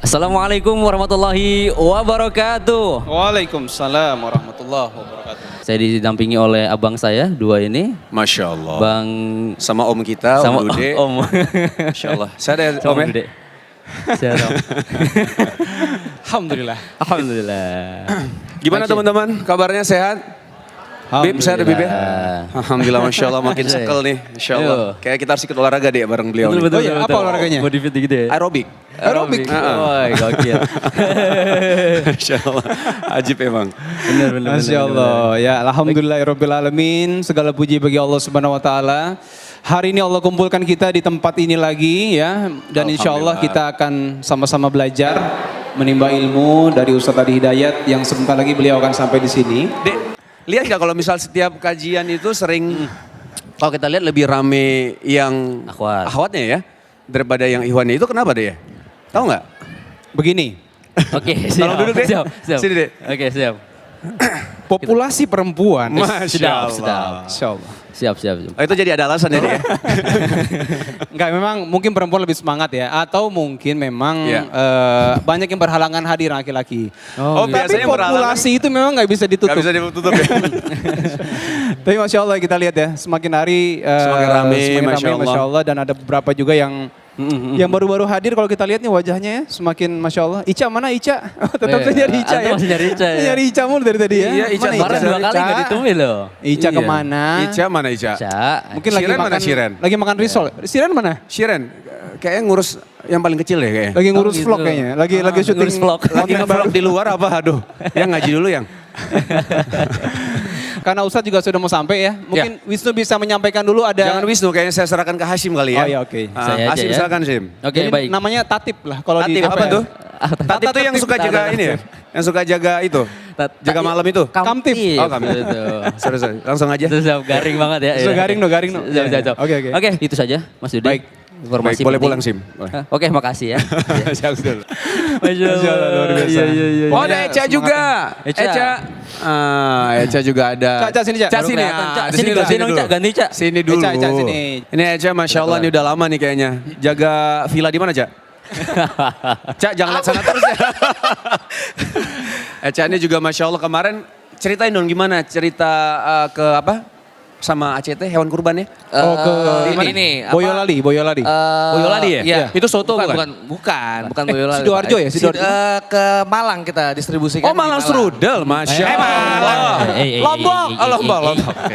Assalamualaikum warahmatullahi wabarakatuh. Waalaikumsalam warahmatullahi wabarakatuh. Saya didampingi oleh abang saya, dua ini. Masya Allah. Bang Sama om kita, sama om Dude. Om. Masya Allah. Saya ada Sama om ya? Dude. Saya Om. Alhamdulillah. Alhamdulillah. Gimana teman-teman? Kabarnya sehat? Bib, sehat ya Bib ya? Alhamdulillah, Masya Allah makin sekel nih. Masya Allah. Kayak kita harus ikut olahraga deh bareng beliau nih. Betul, Oh iya, apa olahraganya? Body fit gitu ya? Aerobik. Aerobik. Wah, gokil. Masya Allah. Ajib emang. Benar. Masya Allah. Ya Alhamdulillahirabbil alamin. Segala puji bagi Allah Subhanahu wa taala. Hari ini Allah kumpulkan kita di tempat ini lagi ya. Dan insya Allah kita akan sama-sama belajar. Menimba ilmu dari Ustadz Adi Hidayat yang sebentar lagi beliau akan sampai di sini. Dek, lihat gak kalau misal setiap kajian itu sering, kalau kita lihat lebih rame yang akhwatnya ya. Daripada yang ikhwannya itu kenapa deh ya? Tahu nggak? Begini, Oke, siap. Tolong duduk deh. Siap. Sini deh. Oke, siap. populasi perempuan. Masya Sedap. Allah. Insya Allah. Siap. Oh, itu jadi ada alasan ya dia? Enggak, memang mungkin perempuan lebih semangat ya. Atau mungkin memang Iya. banyak yang berhalangan hadir laki-laki. Oh, Tapi biasanya populasi itu memang nggak bisa ditutup. Gak bisa ditutup ya? Tapi Masya Allah kita lihat ya, semakin hari Semakin rame, Masya Allah. Dan ada beberapa juga yang baru-baru hadir kalau kita lihat nih wajahnya ya, semakin Masya Allah. Ica mana Ica? Tetap saya nyari Ica ya. Antum masih nyari Ica ya? Nyari Ica mulu dari tadi ya. Iya, Ica Mana Kemarin 2 kali nggak ditemui loh. Ica Iya. kemana? Ica mana Ica? Ica. Mungkin lagi Shiren makan, mana Shiren? lagi makan risol. Shiren mana? Shiren, kayaknya ngurus yang paling kecil deh kayaknya. Lagi ngurus gitu. vlog kayaknya. Lagi syuting ngurus vlog. Lagi nge-vlog di luar apa? Aduh, yang ngaji dulu yang. Karena Ustadz juga sudah mau sampai ya. Mungkin Wisnu bisa menyampaikan dulu ada. Jangan Wisnu, kayaknya saya serahkan ke Hashim kali ya. Oh iya, oke. Saya aja Hashim ya. silakan Hashim. Oke, Jadi baik. namanya Tatip lah kalau di Tatip apa TPR. tuh? Tatip tuh yang suka jaga ini ya? Yang suka jaga itu? Jaga malam itu? Kamtip. Oh, Kamtip. Sorry. Langsung aja. Itu sudah garing banget ya. Sudah garing no. Siap. Oke. Oke, itu saja Mas Dude. Baik. Informasi Baik, boleh penting. pulang Sim. Oke, makasih ya. Siap dulu. Masya Allah, luar biasa. Iya. Oh ada Eca juga. Eca. Eca juga ada. Cak, sini, Cak. Cak Baru sini. kelihatan, Cak. Di Sini, dulu, ganti dong, dulu. Cak. Ganti, Cak. Sini dulu. Eca, sini. Ini Eca Masya Allah ini udah lama nih kayaknya. Jaga villa di mana Cak? Cak jangan lihat sana terus ya. Eca ini juga Masya Allah kemarin ceritain dong gimana cerita ke apa? Sama ACT hewan kurban ya? Oh ke ini apa? Boyolali. Boyolali ya? Iya. Itu soto bukan? Bukan Boyolali. Sidoarjo ya? Sidoarjo. Ke Malang kita distribusikan. Oh Malang Strudel, Masya Allah. Lombok. Lombok.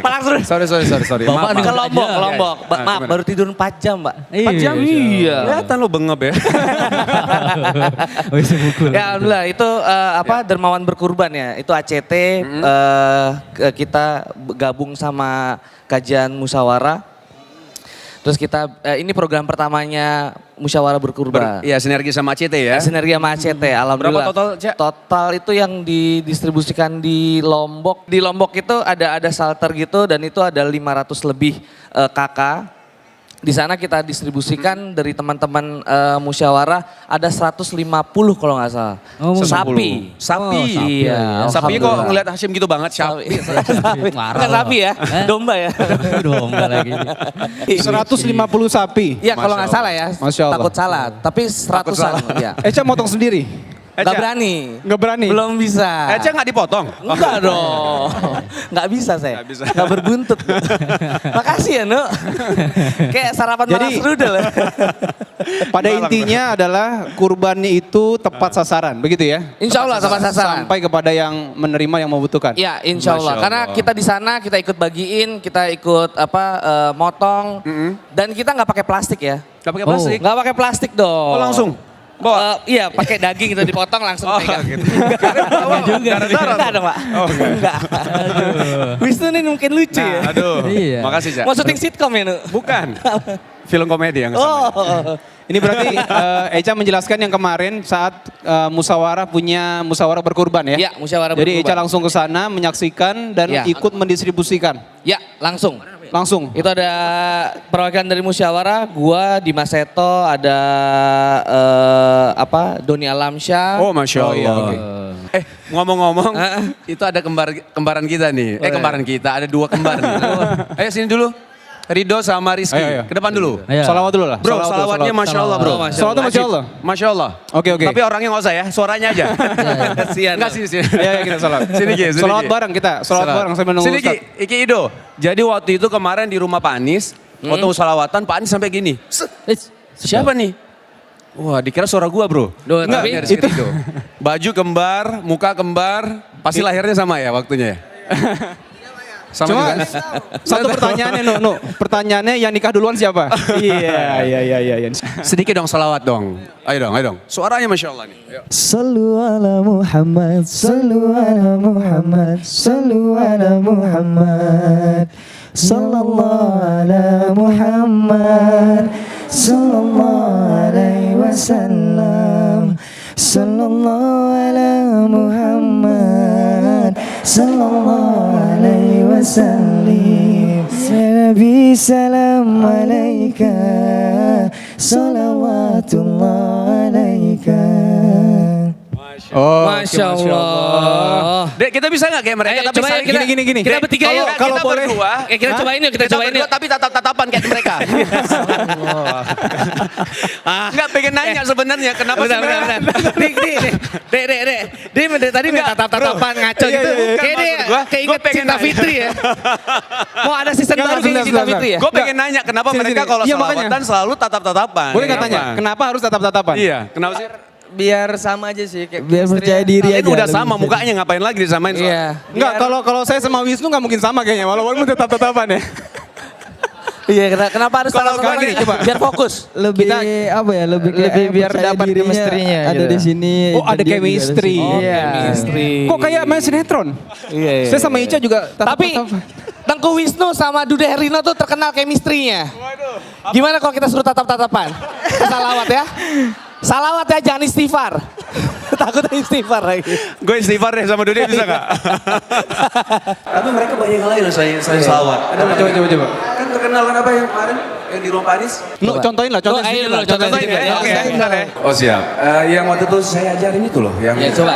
Malang Strudel. Sorry. Bapak Maaf. ke Lombok. Nah, Maaf, gimana? baru tidur 4 jam, Mbak. 4 jam? Iya. Kelihatan lo bengep ya. Ya alhamdulillah itu dermawan berkurban ya. Itu ACT kita gabung sama kajian musyawarah. Terus kita ini program pertamanya musyawarah berkurban. Iya sinergi sama ACT ya. Sinergi sama ACT, alhamdulillah. Berapa total, Cak? Total itu yang didistribusikan di Lombok. Di Lombok itu ada shelter gitu dan itu ada 500 lebih kakak. Di sana kita distribusikan dari teman-teman musyawarah ada 150 kalau nggak salah. Sapi. Iya. Sapi kok ngeliat Hashim gitu banget. Sapi. Bukan sapi ya, domba ya. Domba lagi. 150 sapi. Iya kalau nggak salah ya, Masya Allah. takut salah. Tapi 100-an ya. Eca motong sendiri. Nggak berani. Nggak berani. Belum bisa. Eca nggak dipotong? Enggak dong. Nggak bisa saya. Nggak bisa. Nggak berbuntut. Makasih ya, Nuk. Kayak sarapan Jadi- malam strudel. Pada intinya adalah kurbannya itu tepat sasaran, begitu ya? Insya Allah tepat sasaran. Sampai kepada yang menerima yang membutuhkan. Ya, insya Allah. Masya Karena Allah. kita di sana kita ikut bagiin, kita ikut motong, dan kita nggak pakai plastik ya. Nggak pakai plastik? Nggak pakai plastik dong. Oh langsung? Bawa? Iya, pakai daging itu dipotong langsung pegang. gitu. Enggak juga. Enggak dong, Pak. Oh, enggak. Wisnu ini mungkin lucu ya. Aduh. Iya. Makasih Cak. Mau syuting sitkom ya, Nuk? Bukan. Film komedi yang kesana. Oh. Ini berarti Eca menjelaskan yang kemarin saat musyawarah berkurban ya? Ya, musyawarah Jadi Eca berkurban. langsung ke sana menyaksikan dan Ya. ikut mendistribusikan. Ya, langsung. Langsung. Itu ada perwakilan dari musyawarah, gua, Dimas Seto, ada Doni Alamsyah. Oh Masya Allah. iya, oke. Ngomong-ngomong, itu ada kembaran kita nih. Kembaran kita, ada 2 kembar nih. Ayo sini dulu. Rido sama Rizky. Ayo. Ke depan dulu. Ayo. Salawat dulu lah. Bro, salawatnya Masya Allah bro. Salawat tuh Masya Allah. Masya Allah. Oke. Tapi orangnya nggak usah ya, suaranya aja. Kasihan. Enggak sini. Ayo kita salat. Sini Ki, sini, Salawat Ki. bareng kita. Salawat bareng sambil nunggu Sini Ki, Ustaz. Iki Ido. Jadi waktu itu kemarin di rumah Pak Anies, waktu salawatan Pak Anies sampai gini. Siapa nih? Wah, dikira suara gua bro. Duh, Enggak, tapi- Rizky Ridho. Baju kembar, muka kembar, pasti lahirnya sama ya waktunya ya? Sama Cuma juga? satu pertanyaannya Nu. Pertanyaannya yang nikah duluan siapa? Iya. Sedikit dong salawat dong. Ayo dong. Suaranya Masya Allah nih. Ayo. Sallu ala Muhammad, sallu ala Muhammad, sallu ala Muhammad. Sallallahu ala Muhammad, sallallahu alaihi wasallam. Sallallahu ala Muhammad, sallallahu alaihi wasallam. Ya Nabi salam alaika, salawatullah alaika. Oh, Masya Allah. Dek, kita bisa nggak kayak mereka? Ayo, Tapi coba ya, saling- kita- gini. Kita bertiga yuk. Kalau Kita boleh. berdua. Kita cobain yuk, kita cobain berdua, yuk. tapi tatap-tatapan kayak mereka. Enggak pengen nanya sebenarnya kenapa sih Benar. mereka? Dek. Dia dari tadi minta tatap-tatapan ngaco Iya, gitu. iya, iya. Kayak dia Gua keinget pengen Cinta nanya. Fitri ya. Mau ada season Nggak, baru kayak sebentar. Cinta Fitri ya. Gue pengen nanya kenapa Sini, mereka sini. kalau Iya, salawatan makanya. selalu tatap-tatapan? Boleh nggak tanya? Kenapa harus tatap-tatapan? Iya, kenapa sih? Biar sama aja sih. Kayak Biar percaya diri Kalian aja. udah lebih sama percaya mukanya ngapain lagi disamain? Iya. Enggak, kalau saya sama Wisnu nggak mungkin sama kayaknya. Walaupun tatap-tatapan ya. Iya, kenapa harus Kalau tatap-tatapan gini, ini? coba. Biar fokus. lebih Kita- apa ya lebih biar percaya dapat dirinya chemistry-nya ada gitu. di sini. Oh, dan ada dia juga chemistry. sini. Oh, Iya. chemistry. Kok kayak main sinetron? Iya. Saya sama Ica juga Tapi tatap-tatapan. Tengku Wisnu sama Dude Herlino tuh terkenal chemistry-nya. Gimana kalau kita suruh tatap-tatapan? Salawat ya. Salawat ya, jangan istighfar. Takut istighfar lagi. Gue istighfar deh sama Dude bisa gak? Tapi mereka banyak yang lain saya salawat. Coba. Kan terkenal kan apa yang kemarin yang di rumah Pak Anies? Nu, contoin lah, contohin Oh, ayo sedikit dulu, lah. contohin Contohin sedikit. ya. Oke, Oke. bentar ya. Oh siap. Yang waktu itu saya ajarin itu loh. Yang Ya coba.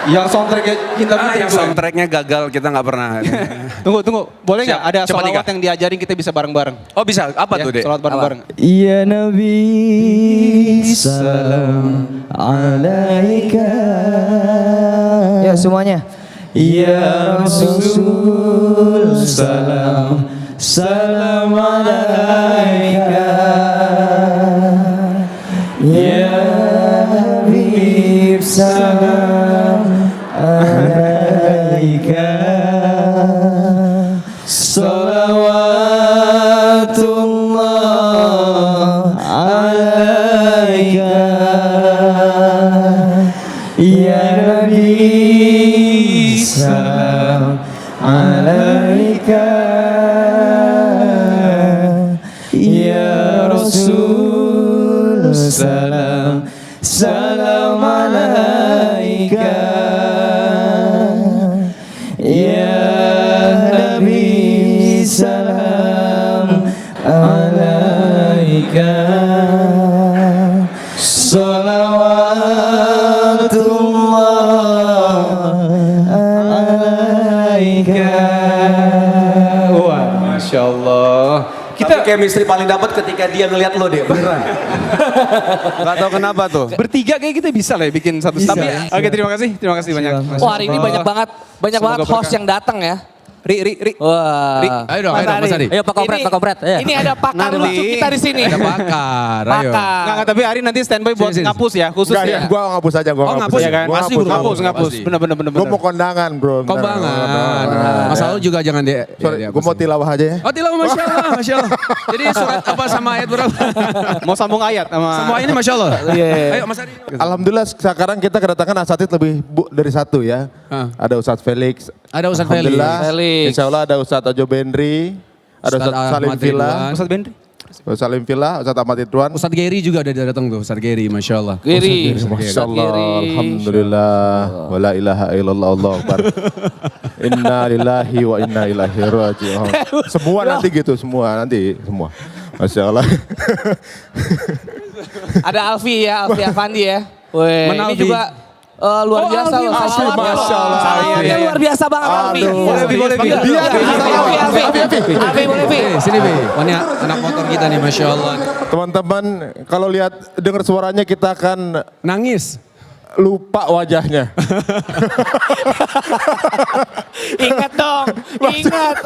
Yang soundtracknya Cinta Fitri. yang soundtracknya gagal kita nggak pernah. Tunggu. Boleh nggak Siap. ada Cepat sholawat nikah. yang diajarin kita bisa bareng-bareng? Oh bisa, apa tuh deh? Sholawat bareng-bareng. Ya Nabi salam alaika. Ya semuanya. Ya Rasul salam alaika. Ya Habib salam alaika. Salawatullah alaika. Ya Nabi salam alaika. Ya Rasul salam alaika. Ya Nabi salam alaika. Salawatullah alaika. Wah, Masya Allah. Kita chemistry paling dapat ketika dia ngelihat lo deh, beneran. Gak tau kenapa tuh. Bertiga kayak kita bisa lah ya bikin satu Bisa, tapi bisa. oke terima kasih banyak. Wah, hari ini banyak banget Semoga host berkah. yang datang ya. Ri. Wah. Rik, ayo dong, Mas Adi. Ayo Pak Kompret, ayo. Ini ada pakar Nah, lucu Ri. kita di sini. Ada bakar, ayo. Pakar. Enggak, tapi Ari nanti standby buat Sini. ngapus ya, khusus Enggak, ya. gue ngapus aja, gue Oh, ngapus ya kan? Gua Pasti ngapus, bro. Ngapus. Pasti. Bener. Gue mau kondangan bro. Kau banget. Masalah juga jangan di. Sorry, gue mau tilawah aja ya. Oh tilawah Masya Allah, Masya Allah. Jadi surat apa sama ayat berapa? Mau sambung ayat sama Semua ini Masya Allah. Ayo Mas Adi. Alhamdulillah sekarang kita kedatangan asatid lebih dari satu ya. Ada Ustadz Felix. Ada Ustadz Felix. Alhamdulillah. Felix. Insya Allah ada Ustadz Ojo Benri. Ada Ustadz Ustadz Salim Ahmad Villa. Ridwan. Ustadz Benri. Ustadz Salim Villa, Ustadz Ahmad Ridwan. Ustadz Geri juga udah datang tuh, Ustadz Geri, Masya Allah. Giri. Masya Allah, Giri. Alhamdulillah, wa la ilaha illallah, Allah Akbar. Inna lillahi wa inna ilaihi raji'un. Semua nanti gitu, semua. Masya Allah. Ada Alfi ya, Alfi Afandi ya. Weh, ini Alfi? juga luar biasa loh. Alfi, Masya Allah. Salawatnya luar biasa banget Alfi. Boleh, Bi. Dia nih, Alfi boleh Bi. Sini, Bi. Ini anak motor kita nih, Masya Allah. teman-teman kalau lihat dengar suaranya kita akan Nangis. lupa wajahnya. Ingat dong, ingat.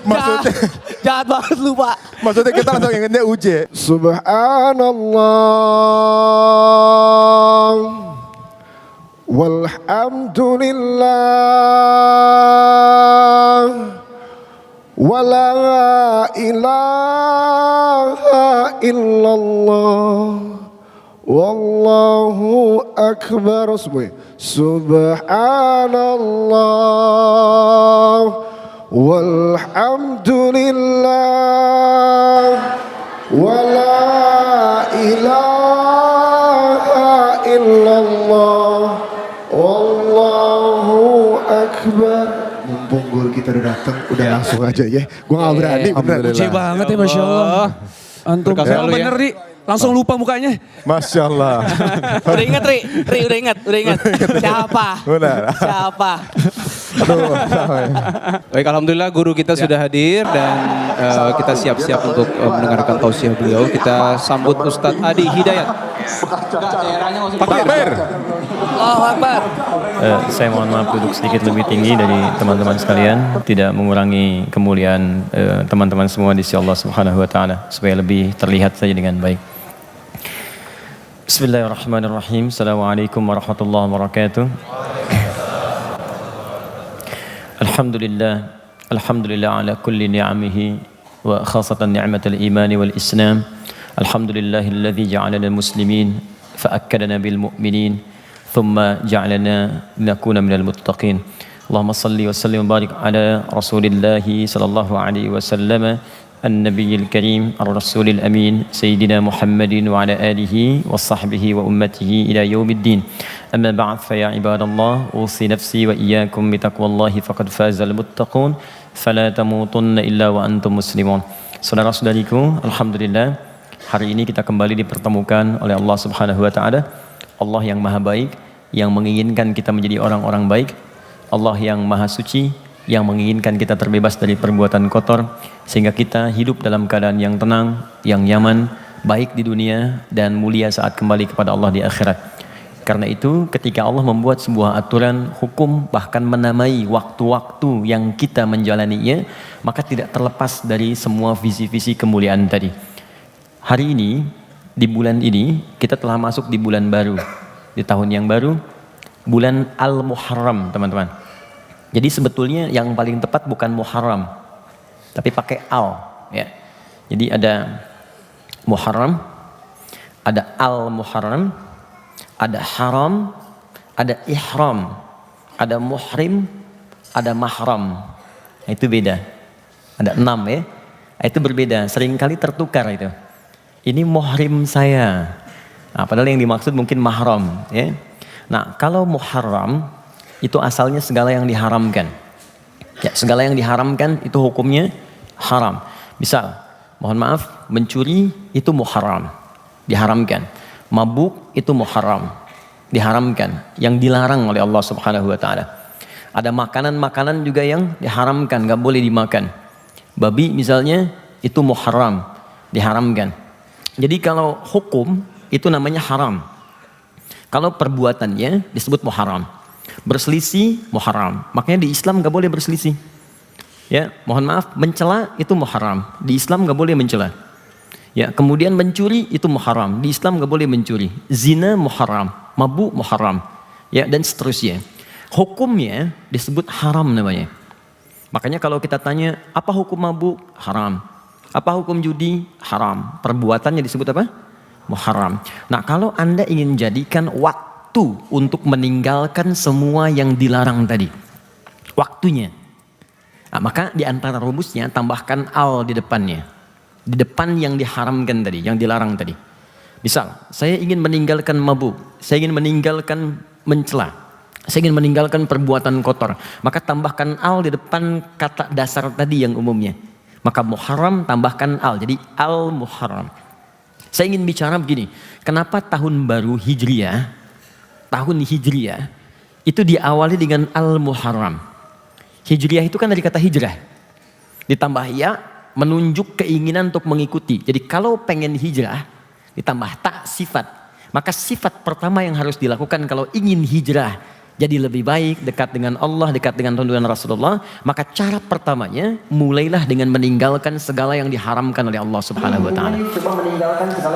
Maksudnya- Jahat banget lupa. Maksudnya kita langsung ingetnya Uje. Subhanallah. Walhamdulillah. Wala ilaha illallah. Wallahu akbar. Subhanallah. Walhamdulillah. Wala ilaha illallah. Wallahu akbar. Mumpung gol kita udah datang, udah langsung aja ya. Gua gak berani bener. Uji banget ya Masya Allah. Antum Berkah yang selalu ya. bener Ri. Langsung lupa mukanya. Masya Allah. Udah ingat Ri, udah ingat. Siapa? Benar. Siapa? Aduh, Baik, alhamdulillah guru kita sudah hadir dan kita siap-siap untuk mendengarkan tausiah beliau. Kita sambut Ustadz Adi Hidayat. Takbir. Allahu Akbar. Saya mohon maaf duduk sedikit lebih tinggi dari teman-teman sekalian, tidak mengurangi kemuliaan teman-teman semua di sisi Allah Subhanahu wa taala supaya lebih terlihat saja dengan baik. Bismillahirrahmanirrahim. Assalamualaikum warahmatullahi wabarakatuh. Alhamdulillah ala kulli ni'amihi wa khasatan ni'matal iman wal islam. Alhamdulillahilladzi ja'alana muslimin fa akkadana bil mu'minin thumma ja'alana linakuna minal muttaqin. Allahumma salli wa sallim wa barik ala Rasulillahi sallallahu alaihi wasallam النبي الكريم الرسول الأمين سيدنا محمد وعلى آله وصحبه وأمته إلى يوم الدين أما بعد فيا عباد الله أوصي نفسي وإياكم بتقوى الله فقد فاز المتقون فلا تموتن إلا وأنتم مسلمون. Saudara-saudariku, alhamdulillah hari ini kita kembali dipertemukan oleh Allah Subhanahu wa taala. Allah yang Maha Baik, yang menginginkan kita menjadi orang-orang baik. Allah yang Maha Suci, yang menginginkan kita terbebas dari perbuatan kotor sehingga kita hidup dalam keadaan yang tenang, yang nyaman, baik di dunia dan mulia saat kembali kepada Allah di akhirat. Karena itu ketika Allah membuat sebuah aturan hukum bahkan menamai waktu-waktu yang kita menjalaninya, maka tidak terlepas dari semua visi-visi kemuliaan tadi. Hari ini, di bulan ini kita telah masuk di bulan baru, di tahun yang baru, bulan Al-Muharram, teman-teman. Jadi sebetulnya yang paling tepat bukan Muharram, tapi pakai al. Ya. Jadi ada Muharram, ada Al-Muharram, ada Haram, ada Ihram, ada Muhrim, ada Mahram. Nah, itu beda. Ada 6 ya. Nah, itu berbeda. Seringkali tertukar itu. Ini Muhrim saya. Nah, padahal yang dimaksud mungkin Mahram. Ya. Nah kalau Muharram itu asalnya segala yang diharamkan. Ya, segala yang diharamkan itu hukumnya haram. Misal, mohon maaf, mencuri itu muharram, diharamkan. Mabuk itu muharram, diharamkan, yang dilarang oleh Allah Subhanahu wa taala. Ada makanan-makanan juga yang diharamkan, nggak boleh dimakan. Babi misalnya itu muharram, diharamkan. Jadi kalau hukum itu namanya haram. Kalau perbuatannya disebut muharram. Berselisih muharram. Makanya di Islam gak boleh berselisih. Ya, mohon maaf, mencela itu muharram. Di Islam gak boleh mencela. Ya, kemudian mencuri itu muharram. Di Islam gak boleh mencuri. Zina muharram, mabuk muharram. Ya, dan seterusnya. Hukumnya disebut haram namanya. Makanya kalau kita tanya, apa hukum mabuk? Haram. Apa hukum judi? Haram. Perbuatannya disebut apa? Muharram. Nah, kalau Anda ingin jadikan waktu untuk meninggalkan semua yang dilarang tadi, waktunya, nah, maka di antara rumusnya tambahkan al di depannya, di depan yang diharamkan tadi, yang dilarang tadi. Misal, saya ingin meninggalkan mabuk, saya ingin meninggalkan mencela, saya ingin meninggalkan perbuatan kotor, maka tambahkan al di depan kata dasar tadi yang umumnya. Maka muharram tambahkan al, jadi al muharram. Saya ingin bicara begini, kenapa tahun baru Hijriah, tahun Hijriah itu diawali dengan Al-Muharram. Hijriah itu kan dari kata hijrah. Ditambah ya menunjuk keinginan untuk mengikuti. Jadi kalau pengen hijrah ditambah tak sifat. Maka sifat pertama yang harus dilakukan kalau ingin hijrah jadi lebih baik, dekat dengan Allah, dekat dengan tuntunan Rasulullah, maka cara pertamanya mulailah dengan meninggalkan segala yang diharamkan oleh Allah Subhanahu wa taala.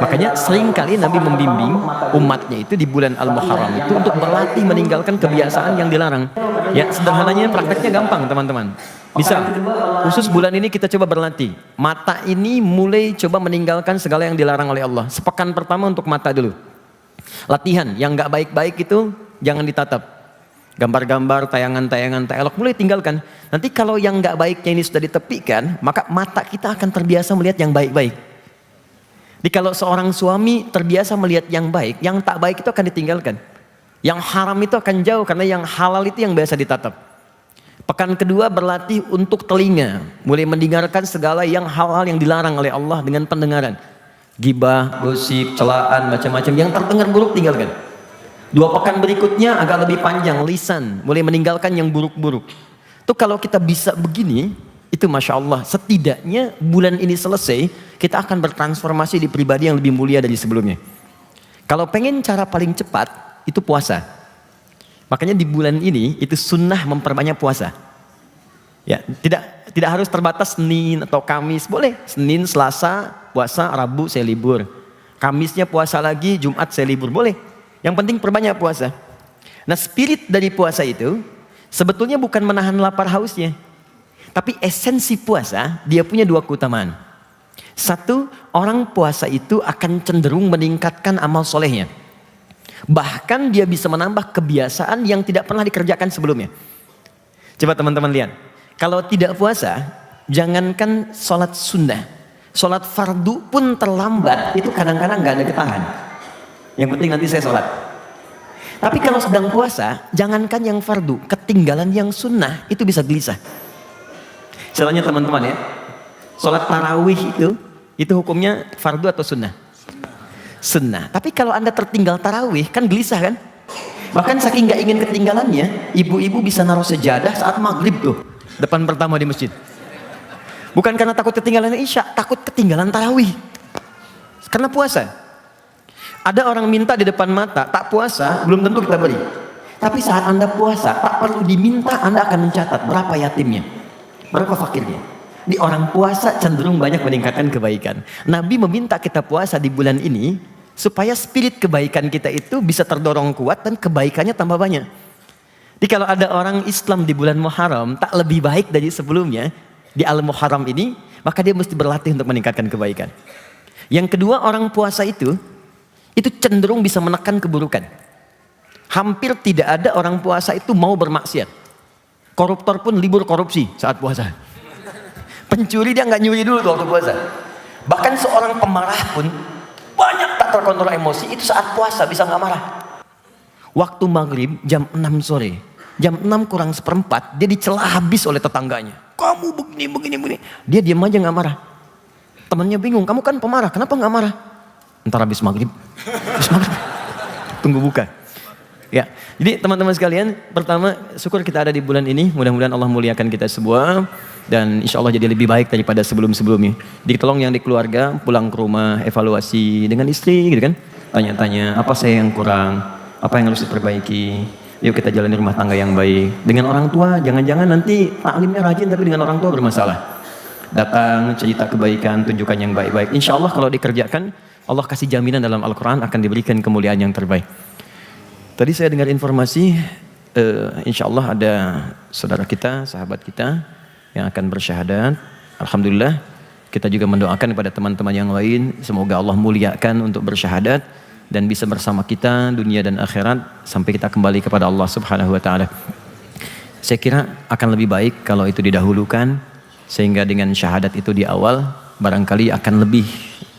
Makanya seringkali Nabi membimbing umatnya itu di bulan Al-Muharram itu untuk berlatih meninggalkan kebiasaan yang dilarang. Ya, sederhananya prakteknya gampang, teman-teman. Misal, khusus bulan ini kita coba berlatih. Mata ini mulai coba meninggalkan segala yang dilarang oleh Allah. Sepekan pertama untuk mata dulu. Latihan yang nggak baik-baik itu jangan ditatap. Gambar-gambar, tayangan-tayangan, tak elok mulai tinggalkan. Nanti kalau yang nggak baiknya ini sudah ditepikan, maka mata kita akan terbiasa melihat yang baik-baik. Jadi kalau seorang suami terbiasa melihat yang baik, yang tak baik itu akan ditinggalkan. Yang haram itu akan jauh karena yang halal itu yang biasa ditatap. Pekan kedua berlatih untuk telinga, mulai mendengarkan segala yang hal-hal yang dilarang oleh Allah dengan pendengaran. Gibah, gosip, celaan, macam-macam yang terdengar buruk tinggalkan. 2 pekan berikutnya agak lebih panjang, lisan, mulai meninggalkan yang buruk-buruk. Itu kalau kita bisa begini, itu Masya Allah, setidaknya bulan ini selesai, kita akan bertransformasi di pribadi yang lebih mulia dari sebelumnya. Kalau pengen cara paling cepat, itu puasa. Makanya di bulan ini, itu sunnah memperbanyak puasa. Ya, tidak harus terbatas Senin atau Kamis, boleh. Senin, Selasa, puasa, Rabu saya libur. Kamisnya puasa lagi, Jumat saya libur, boleh. Yang penting perbanyak puasa. Nah, spirit dari puasa itu sebetulnya bukan menahan lapar hausnya. Tapi esensi puasa, dia punya 2 keutamaan. 1, orang puasa itu akan cenderung meningkatkan amal solehnya. Bahkan dia bisa menambah kebiasaan yang tidak pernah dikerjakan sebelumnya. Coba teman-teman lihat. Kalau tidak puasa, jangankan sholat sunnah. Sholat fardu pun terlambat, itu kadang-kadang gak ada ketahan. Yang penting nanti saya sholat. Tapi kalau sedang puasa, jangankan yang fardu, ketinggalan yang sunnah itu bisa gelisah. Soalnya teman-teman ya, sholat tarawih itu hukumnya fardu atau sunnah? Sunnah. Tapi kalau Anda tertinggal tarawih kan gelisah kan? Bahkan saking gak ingin ketinggalannya, ibu-ibu bisa naruh sejadah saat maghrib tuh, depan pertama di masjid. Bukan karena takut ketinggalan isya, takut ketinggalan tarawih. Karena puasa. Ada orang minta di depan mata, tak puasa, belum tentu kita beri. Tapi saat Anda puasa, tak perlu diminta, Anda akan mencatat berapa yatimnya, berapa fakirnya. Di orang puasa cenderung banyak meningkatkan kebaikan. Nabi meminta kita puasa di bulan ini, supaya spirit kebaikan kita itu bisa terdorong kuat dan kebaikannya tambah banyak. Jadi kalau ada orang Islam di bulan Muharram, tak lebih baik dari sebelumnya, di Al-Muharram ini, maka dia mesti berlatih untuk meningkatkan kebaikan. Yang kedua, orang puasa itu cenderung bisa menekan keburukan. Hampir tidak ada orang puasa itu mau bermaksiat. Koruptor pun libur korupsi saat puasa. Pencuri dia nggak nyuri dulu waktu puasa. Bahkan seorang pemarah pun banyak tak terkontrol emosi itu saat puasa bisa nggak marah. Waktu maghrib jam 6 sore, jam 6 kurang seperempat dia dicela habis oleh tetangganya. Kamu begini. Dia diam aja nggak marah. Temannya bingung, kamu kan pemarah, kenapa nggak marah? Ntar habis maghrib. Tunggu buka. Ya, jadi teman-teman sekalian, pertama syukur kita ada di bulan ini. Mudah-mudahan Allah muliakan kita semua dan insya Allah jadi lebih baik daripada sebelum-sebelumnya. Jadi tolong yang di keluarga pulang ke rumah evaluasi dengan istri, gitu kan? Tanya-tanya apa saya yang kurang, apa yang harus diperbaiki. Yuk kita jalani rumah tangga yang baik. Dengan orang tua, jangan-jangan nanti taklimnya rajin tapi dengan orang tua bermasalah. Datang cerita kebaikan, tunjukkan yang baik-baik. Insya Allah kalau dikerjakan, Allah kasih jaminan dalam Al-Quran akan diberikan kemuliaan yang terbaik. Tadi saya dengar informasi, insya Allah ada saudara kita, sahabat kita yang akan bersyahadat. Alhamdulillah, kita juga mendoakan kepada teman-teman yang lain, semoga Allah muliakan untuk bersyahadat dan bisa bersama kita dunia dan akhirat sampai kita kembali kepada Allah Subhanahu wa taala. Saya kira akan lebih baik kalau itu didahulukan, sehingga dengan syahadat itu di awal barangkali akan lebih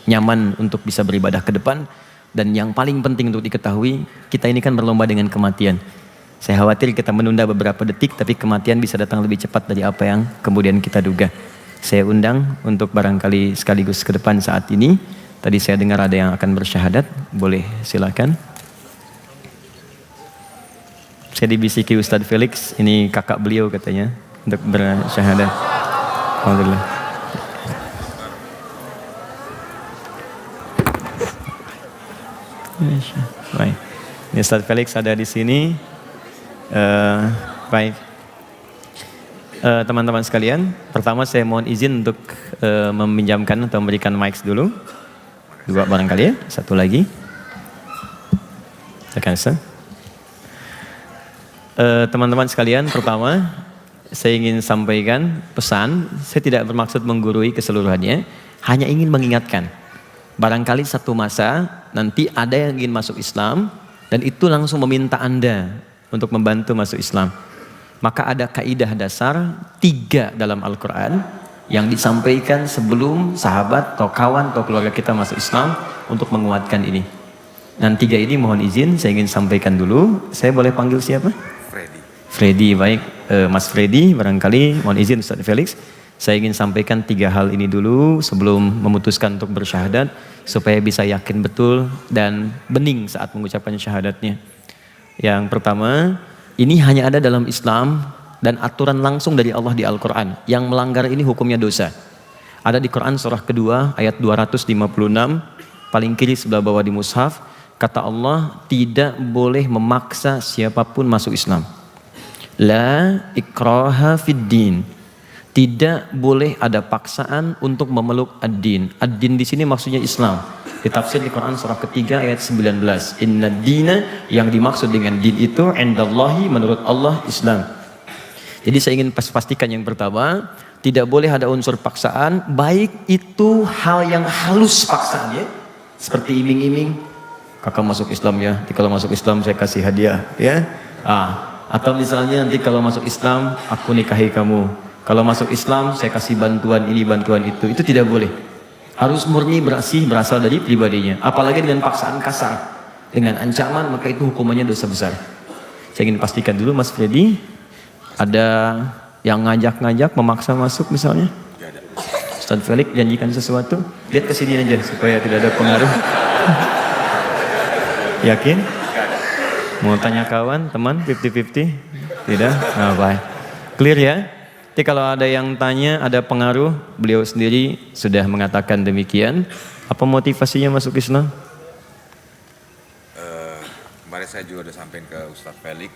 nyaman untuk bisa beribadah ke depan. Dan yang paling penting untuk diketahui, kita ini kan berlomba dengan kematian. Saya khawatir kita menunda beberapa detik, tapi kematian bisa datang lebih cepat dari apa yang kemudian kita duga. Saya undang untuk barangkali sekaligus ke depan saat ini. Tadi saya dengar ada yang akan bersyahadat, boleh silakan. Saya dibisiki Ustadz Felix, ini kakak beliau katanya, untuk bersyahadah. Alhamdulillah. Baik. Ini Ustadz Felix ada di sini. Baik. Teman-teman sekalian, pertama saya mohon izin untuk meminjamkan atau memberikan mic dulu. 2 barangkali ya, 1 lagi. Teman-teman sekalian, pertama saya ingin sampaikan pesan, saya tidak bermaksud menggurui keseluruhannya, hanya ingin mengingatkan. Barangkali satu masa nanti ada yang ingin masuk Islam dan itu langsung meminta Anda untuk membantu masuk Islam. Maka ada kaidah dasar 3 dalam Al-Quran yang disampaikan sebelum sahabat atau kawan atau keluarga kita masuk Islam untuk menguatkan ini. Dan 3 ini mohon izin saya ingin sampaikan dulu. Saya boleh panggil siapa? Freddy, baik. Mas Freddy, barangkali mohon izin Ustaz Felix. Saya ingin sampaikan 3 hal ini dulu sebelum memutuskan untuk bersyahadat supaya bisa yakin betul dan bening saat mengucapkan syahadatnya. Yang pertama, ini hanya ada dalam Islam dan aturan langsung dari Allah di Al-Quran. Yang melanggar ini hukumnya dosa. Ada di Quran surah kedua ayat 256, paling kiri sebelah bawah di mushaf, kata Allah tidak boleh memaksa siapapun masuk Islam. La ikraha fid din. Tidak boleh ada paksaan untuk memeluk ad-din. Ad-din di sini maksudnya Islam. Ditafsir di Quran surah ketiga ayat 19. Inna dina, yang dimaksud dengan din itu indallahi, menurut Allah, Islam. Jadi saya ingin pastikan yang pertama, tidak boleh ada unsur paksaan, baik itu hal yang halus paksaan ya. Seperti iming-iming, kakak masuk Islam ya, nanti kalau masuk Islam saya kasih hadiah ya. Atau misalnya nanti kalau masuk Islam aku nikahi kamu. Kalau masuk Islam saya kasih bantuan ini bantuan itu tidak boleh. Harus murni berasal dari pribadinya. Apalagi dengan paksaan kasar, dengan ancaman, maka itu hukumannya dosa besar. Saya ingin pastikan dulu Mas Freddy, ada yang ngajak-ngajak memaksa masuk misalnya? Ustaz Felix janjikan sesuatu, lihat ke sini aja supaya tidak ada pengaruh. Yakin? Mau tanya kawan, teman 50-50? Tidak? Nah, baik. Clear ya? Jadi kalau ada yang tanya, ada pengaruh, beliau sendiri sudah mengatakan demikian. Apa motivasinya masuk Islam? Kemarin saya juga udah sampaikan ke Ustadz Felix,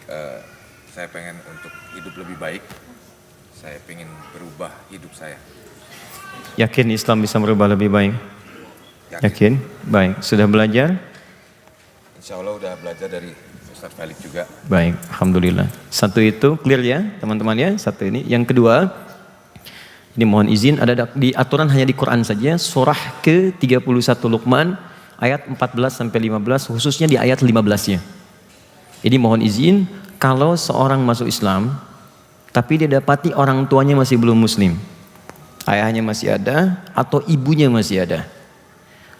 saya pengen untuk hidup lebih baik. Saya pengen berubah hidup saya. Yakin Islam bisa merubah lebih baik? Yakin? Baik. Sudah belajar? Insya Allah udah belajar dari Ustadz Felix juga. Baik, Alhamdulillah. Satu itu clear ya teman-teman ya, satu ini. Yang kedua, ini mohon izin, ada di aturan hanya di Quran saja, surah ke-31 Luqman, ayat 14-15, khususnya di ayat 15-nya. Ini mohon izin, kalau seorang masuk Islam, tapi dia dapati orang tuanya masih belum muslim, ayahnya masih ada, atau ibunya masih ada.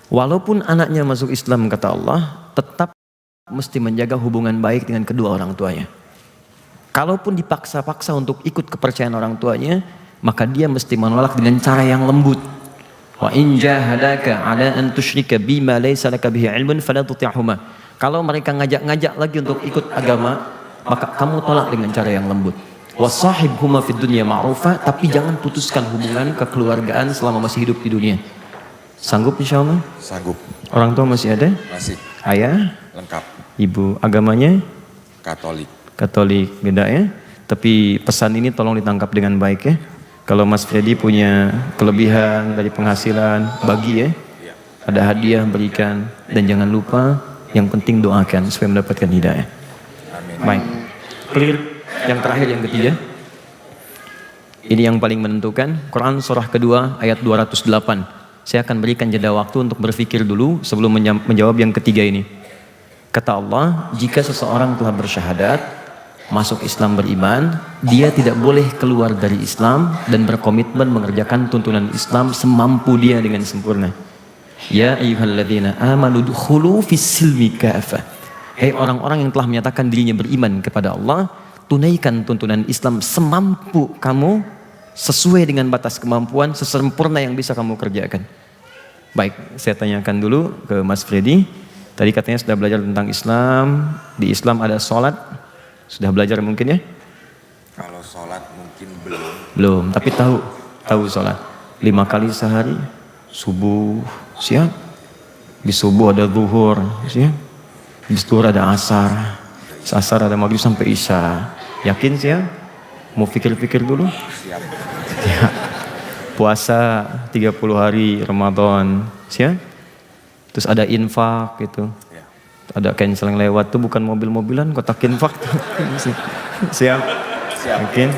Walaupun anaknya masuk Islam, kata Allah, tetap mesti menjaga hubungan baik dengan kedua orang tuanya. Kalaupun dipaksa-paksa untuk ikut kepercayaan orang tuanya, maka dia mesti menolak dengan cara yang lembut. Wa in jahadaka ala an tusyrika bima laysa laka bihi ilmun fala tuti'huma. Kalau mereka ngajak-ngajak lagi untuk ikut agama, maka kamu tolak dengan cara yang lembut. Wasahibhuma fid dunya ma'rufa, tapi jangan putuskan hubungan kekeluargaan selama masih hidup di dunia. Sanggup insyaallah? Sanggup. Orang tua masih ada? Masih. Ayah? Lengkap. Ibu, agamanya? Katolik. Katolik, beda ya. Tapi pesan ini tolong ditangkap dengan baik ya. Kalau Mas Freddy punya kelebihan dari penghasilan, bagi ya. Ada hadiah berikan, dan jangan lupa yang penting doakan supaya mendapatkan hidayah. Amin. Baik. Clear. Yang terakhir, yang ketiga. Ini yang paling menentukan. Quran surah kedua ayat 208. Saya akan berikan jeda waktu untuk berpikir dulu sebelum menjawab yang ketiga ini. Kata Allah, jika seseorang telah bersyahadat, masuk Islam beriman, dia tidak boleh keluar dari Islam dan berkomitmen mengerjakan tuntunan Islam semampu dia dengan sempurna. Ya ayyuhalladzina amanu dukhulu fis-silmi kafah. Hei orang-orang yang telah menyatakan dirinya beriman kepada Allah, tunaikan tuntunan Islam semampu kamu, sesuai dengan batas kemampuan, sesempurna yang bisa kamu kerjakan. Baik, saya tanyakan dulu ke Mas Freddy. Tadi katanya sudah belajar tentang Islam. Di Islam ada sholat, Sudah belajar mungkin ya? Kalau sholat mungkin belum. Belum, tapi tahu sholat. 5 kali sehari, subuh, siap. Di subuh ada zuhur, siap. Di zuhur ada asar. Asar ada maghrib sampai isya. Yakin siap? Mau pikir-pikir dulu? Siap. Siap. Puasa 30 hari Ramadan, siap. Terus ada infak gitu. Ya. Ada cancel yang lewat tuh bukan mobil-mobilan, kotak infak tuh. Siap? Siap. Mungkin.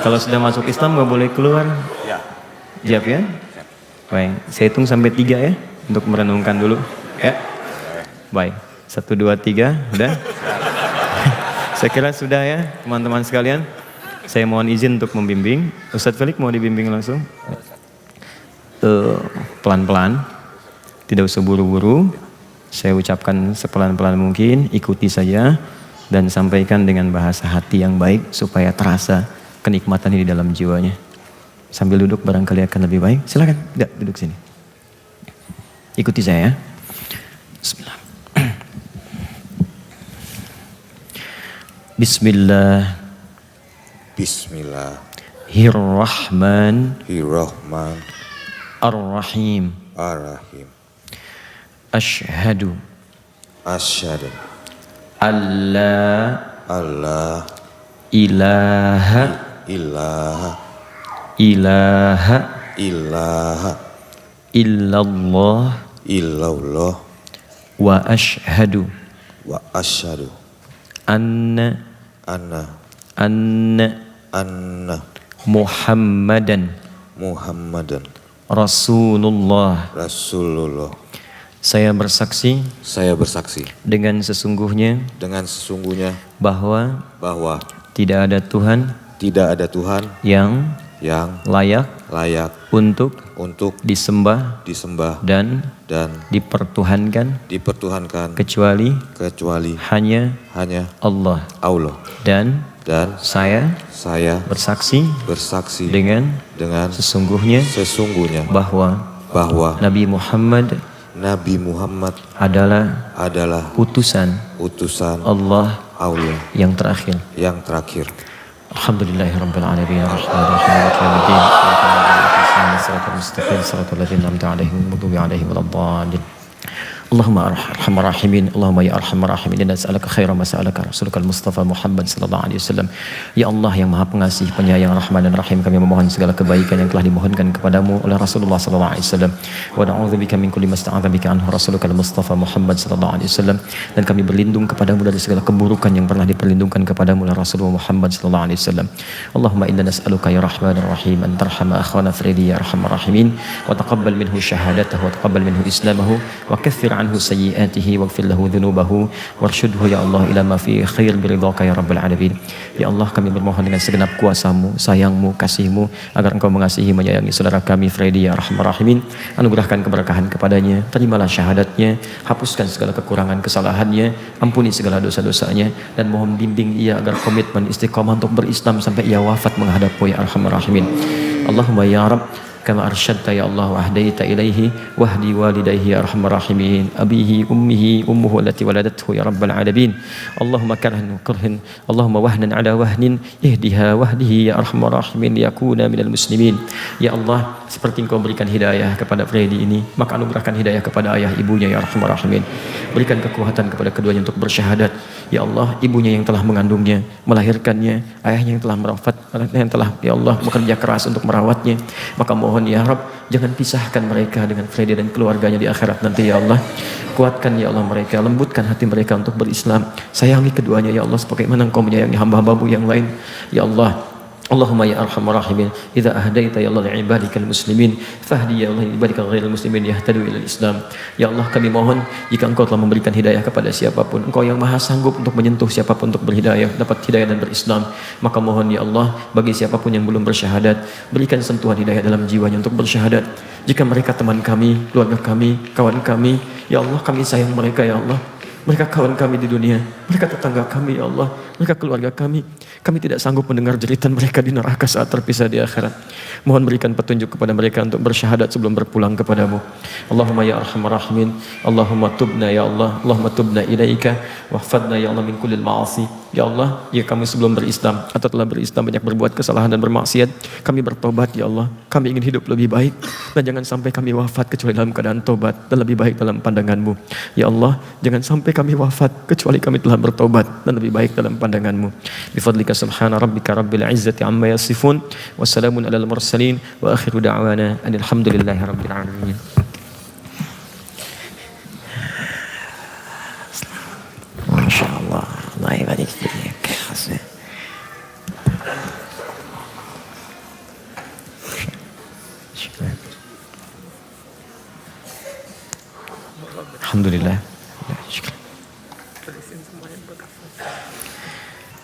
Kalau sudah masuk Islam nggak boleh keluar. Ya. Siap ya? Baik, saya hitung sampai 3 ya untuk merenungkan dulu. Ya. Baik, 1, 2, 3, udah. Saya kira sudah ya teman-teman sekalian. Saya mohon izin untuk membimbing. Ustadz Felix mau dibimbing langsung? Pelan-pelan, tidak usah buru-buru. Saya ucapkan sepelan-pelan mungkin, ikuti saja dan sampaikan dengan bahasa hati yang baik supaya terasa kenikmatan ini dalam jiwanya. Sambil duduk barangkali akan lebih baik. Silakan, enggak duduk sini. Ikuti saya. Bismillah. Bismillah. Bismillahirrahmanirrahim. Ar-Rahim. Ar-Rahim. Asyhadu Asyhadu alla alla ilaha ilaha ilaha ilaha illallah illallah wa asyhadu wa asyhadu anna anna Muhammadan Muhammadan Rasulullah. Rasulullah. Saya bersaksi dengan sesungguhnya bahwa tidak ada Tuhan yang layak untuk disembah dan dipertuhankan kecuali hanya Allah. Dan saya bersaksi dengan sesungguhnya bahwa Nabi Muhammad adalah utusan Allah yang terakhir. Alhamdulillahirabbil alamin arrahmanirrahim maliki yaumiddin siratal mustaqim siratal ladzina an'amta 'alaihim ghairil maghdubi 'alaihim waladdallin. Allahumma arhamar rahimin, Allahumma ya arhamar rahimin, inna nas'aluka khairan ma sa'alaka rasulukal Mustafa Muhammad sallallahu alaihi wasallam. Ya Allah yang Maha Pengasih, Penyayang, Rahman dan Rahim, kami memohon segala kebaikan yang telah dimohonkan kepadamu oleh Rasulullah sallallahu alaihi wasallam. Wa na'udzubika min kulli ma sta'adza bika anhu rasulukal Mustafa Muhammad sallallahu alaihi wasallam. Dan kami berlindung kepadamu dari segala keburukan yang pernah diperlindungkan kepadamu oleh Rasulullah Muhammad sallallahu alaihi wasallam. Allahumma inna nas'aluka ya Rahman dan Rahim an tarhama akhwana Fredi ya arhamar rahimin wa taqabbal minhu syahadatahu wa taqabbal minhu islamahu wa kaffir anhu sayyi'atihi waghfir lahu dhunubahu warsyudhu ya Allah ila ma fi khair biridhaka ya rabbal alamin. Ya Allah, kami bermohon dengan segenap kuasamu, sayangmu, kasihmu agar engkau mengasihi menyayangi saudara kami Fredi ya arhamar rahimin. Anugerahkan keberkahan kepadanya, terimalah syahadatnya, hapuskan segala kekurangan kesalahannya, ampuni segala dosa-dosanya, dan mohon bimbing ia agar komitmen istiqamah untuk berislam sampai ia wafat menghadapmu ya arhamar rahimin. Allahumma ya Rabb, kama arsyadta ya Allah wahdaita ilaihi wahdi walidayhi ya arhamar rahimin, abihi ummihi ummuhu allati waladathu ya rabbal alamin. Allahumma karhan kurhin, Allahumma wahnan ala wahnin ihdiha wahdihi ya arhamar rahimin yakuna minal muslimin. Ya Allah, seperti engkau berikan hidayah kepada Fredi ini, maka anugerahkan hidayah kepada ayah ibunya ya arhamar rahimin. Berikan kekuatan kepada keduanya untuk bersyahadat. Ya Allah, ibunya yang telah mengandungnya, melahirkannya, ayahnya yang telah merawat, yang telah ya Allah bekerja keras untuk merawatnya, maka mohon ya Rabb, jangan pisahkan mereka dengan Fredi dan keluarganya di akhirat nanti ya Allah. Kuatkan ya Allah mereka, lembutkan hati mereka untuk berislam. Sayangi keduanya ya Allah sebagaimana engkau menyayangi hamba-hambamu yang lain ya Allah. Allahumma ya arhamar rahimin, idza ahdaita ya Allah li'ibadikal muslimin fahdi ya Allah ibadikal ghairil muslimin yahtadu ilal Islam. Ya Allah, kami mohon jika engkau telah memberikan hidayah kepada siapapun, engkau yang maha sanggup untuk menyentuh siapapun untuk berhidayah, dapat hidayah dan berislam, maka mohon ya Allah bagi siapapun yang belum bersyahadat, berikan sentuhan hidayah dalam jiwanya untuk bersyahadat. Jika mereka teman kami, keluarga kami, kawan kami, ya Allah kami sayang mereka ya Allah. mereka kawan kami di dunia, mereka tetangga kami ya Allah, mereka keluarga kami. Kami tidak sanggup mendengar jeritan mereka di neraka saat terpisah di akhirat. Mohon berikan petunjuk kepada mereka untuk bersyahadat sebelum berpulang kepadamu. Allahumma ya arhamar rahimin, Allahumma tubna ya Allah, Allahumma tubna ilaika, wahfadna ya Allah min kullil ma'asi. Ya Allah, ya kami sebelum berislam atau telah berislam banyak berbuat kesalahan dan bermaksiat, kami bertobat ya Allah. Kami ingin hidup lebih baik dan jangan sampai kami wafat kecuali dalam keadaan tobat dan lebih baik dalam pandangan-Mu. Ya Allah, jangan sampai kami wafat kecuali kami telah bertobat dan lebih baik dalam pandangan-Mu. Bifadlika subhana rabbika rabbil izzati amma yasifun, wassalamun alal mursalin, wa akhiru da'wana alhamdulillahi rabbil alamin. Masya Allah, Allah ibadik fiik. Alhamdulillah.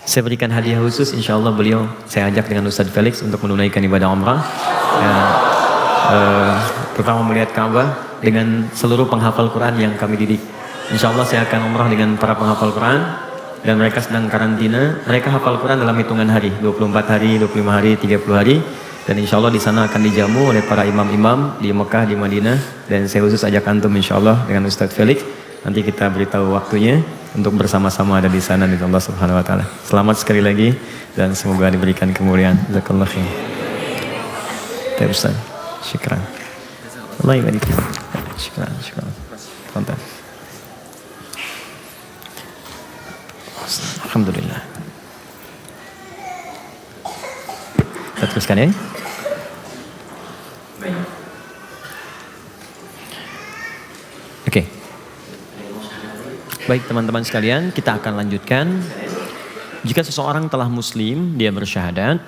Saya berikan hadiah khusus, insya Allah beliau saya ajak dengan Ustadz Felix untuk menunaikan ibadah umrah. Pertama melihat Ka'bah dengan seluruh penghafal Quran yang kami didik. Insya Allah saya akan umrah dengan para penghafal Quran dan mereka sedang karantina. Mereka hafal Quran dalam hitungan hari, 24 hari, 25 hari, 30 hari. Dan insya Allah di sana akan dijamu oleh para imam-imam di Mekah, di Madinah. Dan saya khusus ajak antum insya Allah dengan Ustadz Felix. Nanti kita beritahu waktunya untuk bersama-sama ada di sana di Allah Subhanahu Wa Taala. Selamat sekali lagi dan semoga diberikan kemuliaan. Jazakallah khair. Terima kasih. Syukran. Allah ibadik. Syukran. Mantap. Alhamdulillah. Kita teruskan ya. Oke. Baik teman-teman sekalian, kita akan lanjutkan. Jika seseorang telah muslim, dia bersyahadat,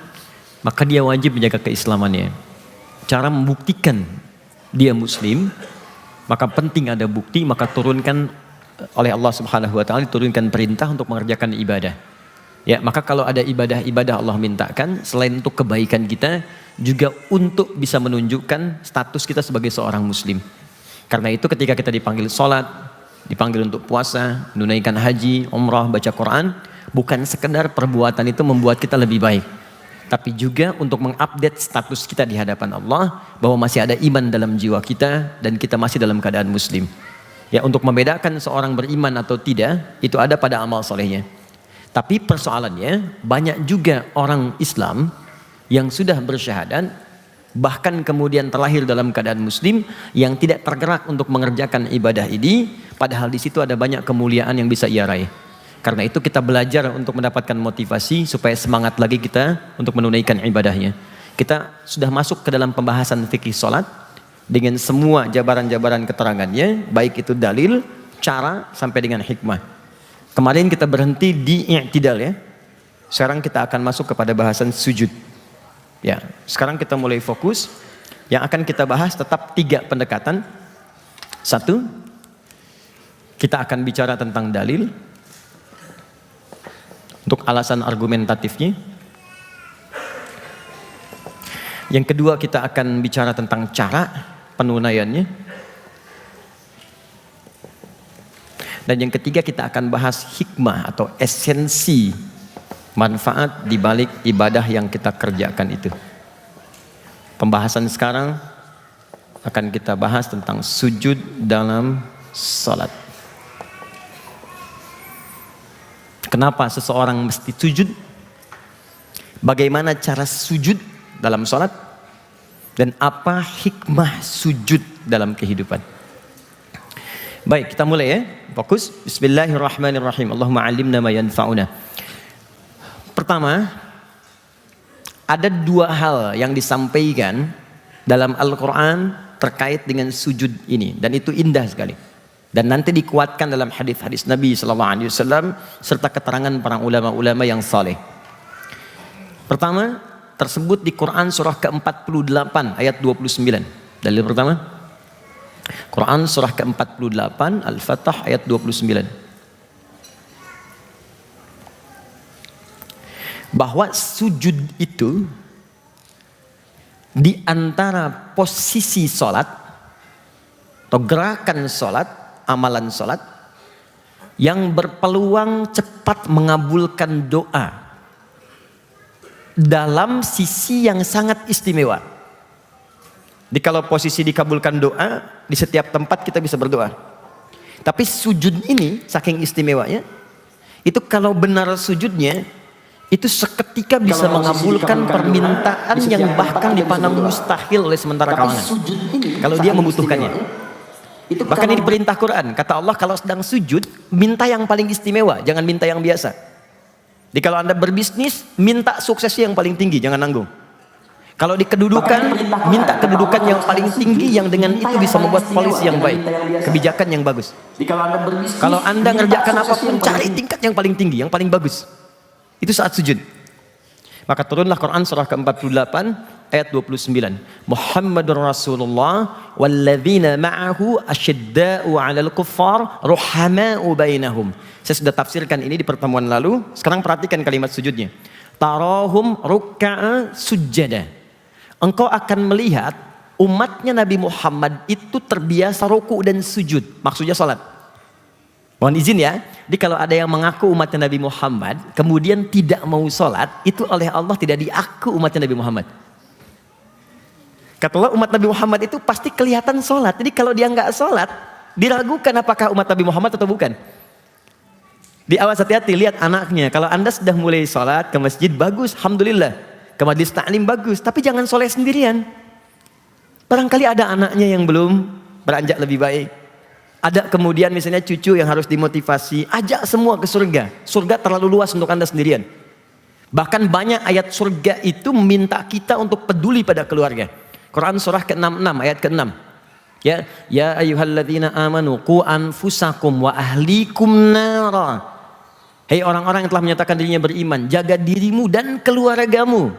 maka dia wajib menjaga keislamannya. Cara membuktikan dia muslim, maka penting ada bukti, maka turunkan oleh Allah Subhanahu Wa Taala, diturunkan perintah untuk mengerjakan ibadah. Ya, maka kalau ada ibadah-ibadah Allah mintakan, selain untuk kebaikan kita, juga untuk bisa menunjukkan status kita sebagai seorang muslim. Karena itu ketika kita dipanggil sholat, dipanggil untuk puasa, menunaikan haji, umrah, baca Quran, bukan sekedar perbuatan itu membuat kita lebih baik, tapi juga untuk mengupdate status kita di hadapan Allah, bahwa masih ada iman dalam jiwa kita dan kita masih dalam keadaan muslim. Ya, untuk membedakan seorang beriman atau tidak, itu ada pada amal solehnya. Tapi persoalannya, banyak juga orang Islam yang sudah bersyahadat, bahkan kemudian terlahir dalam keadaan muslim, yang tidak tergerak untuk mengerjakan ibadah ini, padahal di situ ada banyak kemuliaan yang bisa ia raih. Karena itu kita belajar untuk mendapatkan motivasi supaya semangat lagi kita untuk menunaikan ibadahnya. Kita sudah masuk ke dalam pembahasan fikih sholat dengan semua jabaran-jabaran keterangannya, baik itu dalil, cara, sampai dengan hikmah. Kemarin kita berhenti di i'tidal ya. Sekarang kita akan masuk kepada bahasan sujud. Ya, sekarang kita mulai fokus. Yang akan kita bahas tetap 3 pendekatan. 1, kita akan bicara tentang dalil untuk alasan argumentatifnya. Yang kedua, kita akan bicara tentang cara penunaiannya. Dan yang ketiga, kita akan bahas hikmah atau esensi manfaat di balik ibadah yang kita kerjakan itu. Pembahasan sekarang akan kita bahas tentang sujud dalam salat. Kenapa seseorang mesti sujud? Bagaimana cara sujud dalam salat? Dan apa hikmah sujud dalam kehidupan? Baik, kita mulai ya. Fokus. Bismillahirrahmanirrahim. Allahumma 'allimna ma yanfa'una. Pertama, ada 2 hal yang disampaikan dalam Al-Quran terkait dengan sujud ini, dan itu indah sekali. Dan nanti dikuatkan dalam hadis-hadis Nabi SAW serta keterangan para ulama-ulama yang saleh. Pertama, tersebut di Quran surah ke-48 ayat 29. Dalil pertama, Quran surah ke-48 Al-Fatah ayat 29. Bahwa sujud itu di antara posisi sholat atau gerakan sholat, amalan sholat yang berpeluang cepat mengabulkan doa dalam sisi yang sangat istimewa. Jadi kalau posisi dikabulkan doa, di setiap tempat kita bisa berdoa. Tapi sujud ini saking istimewanya, itu kalau benar sujudnya, itu seketika bisa mengabulkan permintaan yang bahkan dipandang mustahil oleh sementara kalangan. Kalau dia membutuhkannya. Bahkan ini perintah Quran, kata Allah kalau sedang sujud, minta yang paling istimewa, jangan minta yang biasa. Jadi kalau Anda berbisnis, minta suksesnya yang paling tinggi, jangan nanggung. Kalau di kedudukan, minta kedudukan yang paling tinggi yang dengan itu bisa membuat polisi yang baik, kebijakan yang bagus. Kalau Anda ngerjakan apapun, cari tingkat yang paling tinggi, yang paling bagus. Itu saat sujud. Maka turunlah Quran surah ke-48 ayat 29. Muhammadur Rasulullah walladzina ma'ahu asyidda'u 'alal kuffar ruhama'u bainahum. Saya sudah tafsirkan ini di pertemuan lalu. Sekarang perhatikan kalimat sujudnya. Tarahum ruk'a sujjada. Engkau akan melihat umatnya Nabi Muhammad itu terbiasa ruku dan sujud. Maksudnya salat. Mohon izin ya. Jadi kalau ada yang mengaku umatnya Nabi Muhammad, kemudian tidak mau sholat, itu oleh Allah tidak diaku umatnya Nabi Muhammad. Kata Allah, umat Nabi Muhammad itu pasti kelihatan sholat. Jadi kalau dia nggak sholat, diragukan apakah umat Nabi Muhammad atau bukan. Di awal hati-hati, lihat anaknya. Kalau Anda sudah mulai sholat ke masjid, bagus, alhamdulillah. Ke majlis ta'lim bagus, tapi jangan sholat sendirian. Barangkali ada anaknya yang belum beranjak lebih baik. Ada kemudian misalnya cucu yang harus dimotivasi, ajak semua ke surga. Surga terlalu luas untuk Anda sendirian. Bahkan banyak ayat surga itu meminta kita untuk peduli pada keluarga. Quran surah ke-66 ayat ke-6. Ya ayyuhalladzina amanu qu anfusakum wa ahlikum nara. Hei orang-orang yang telah menyatakan dirinya beriman, jaga dirimu dan keluargamu.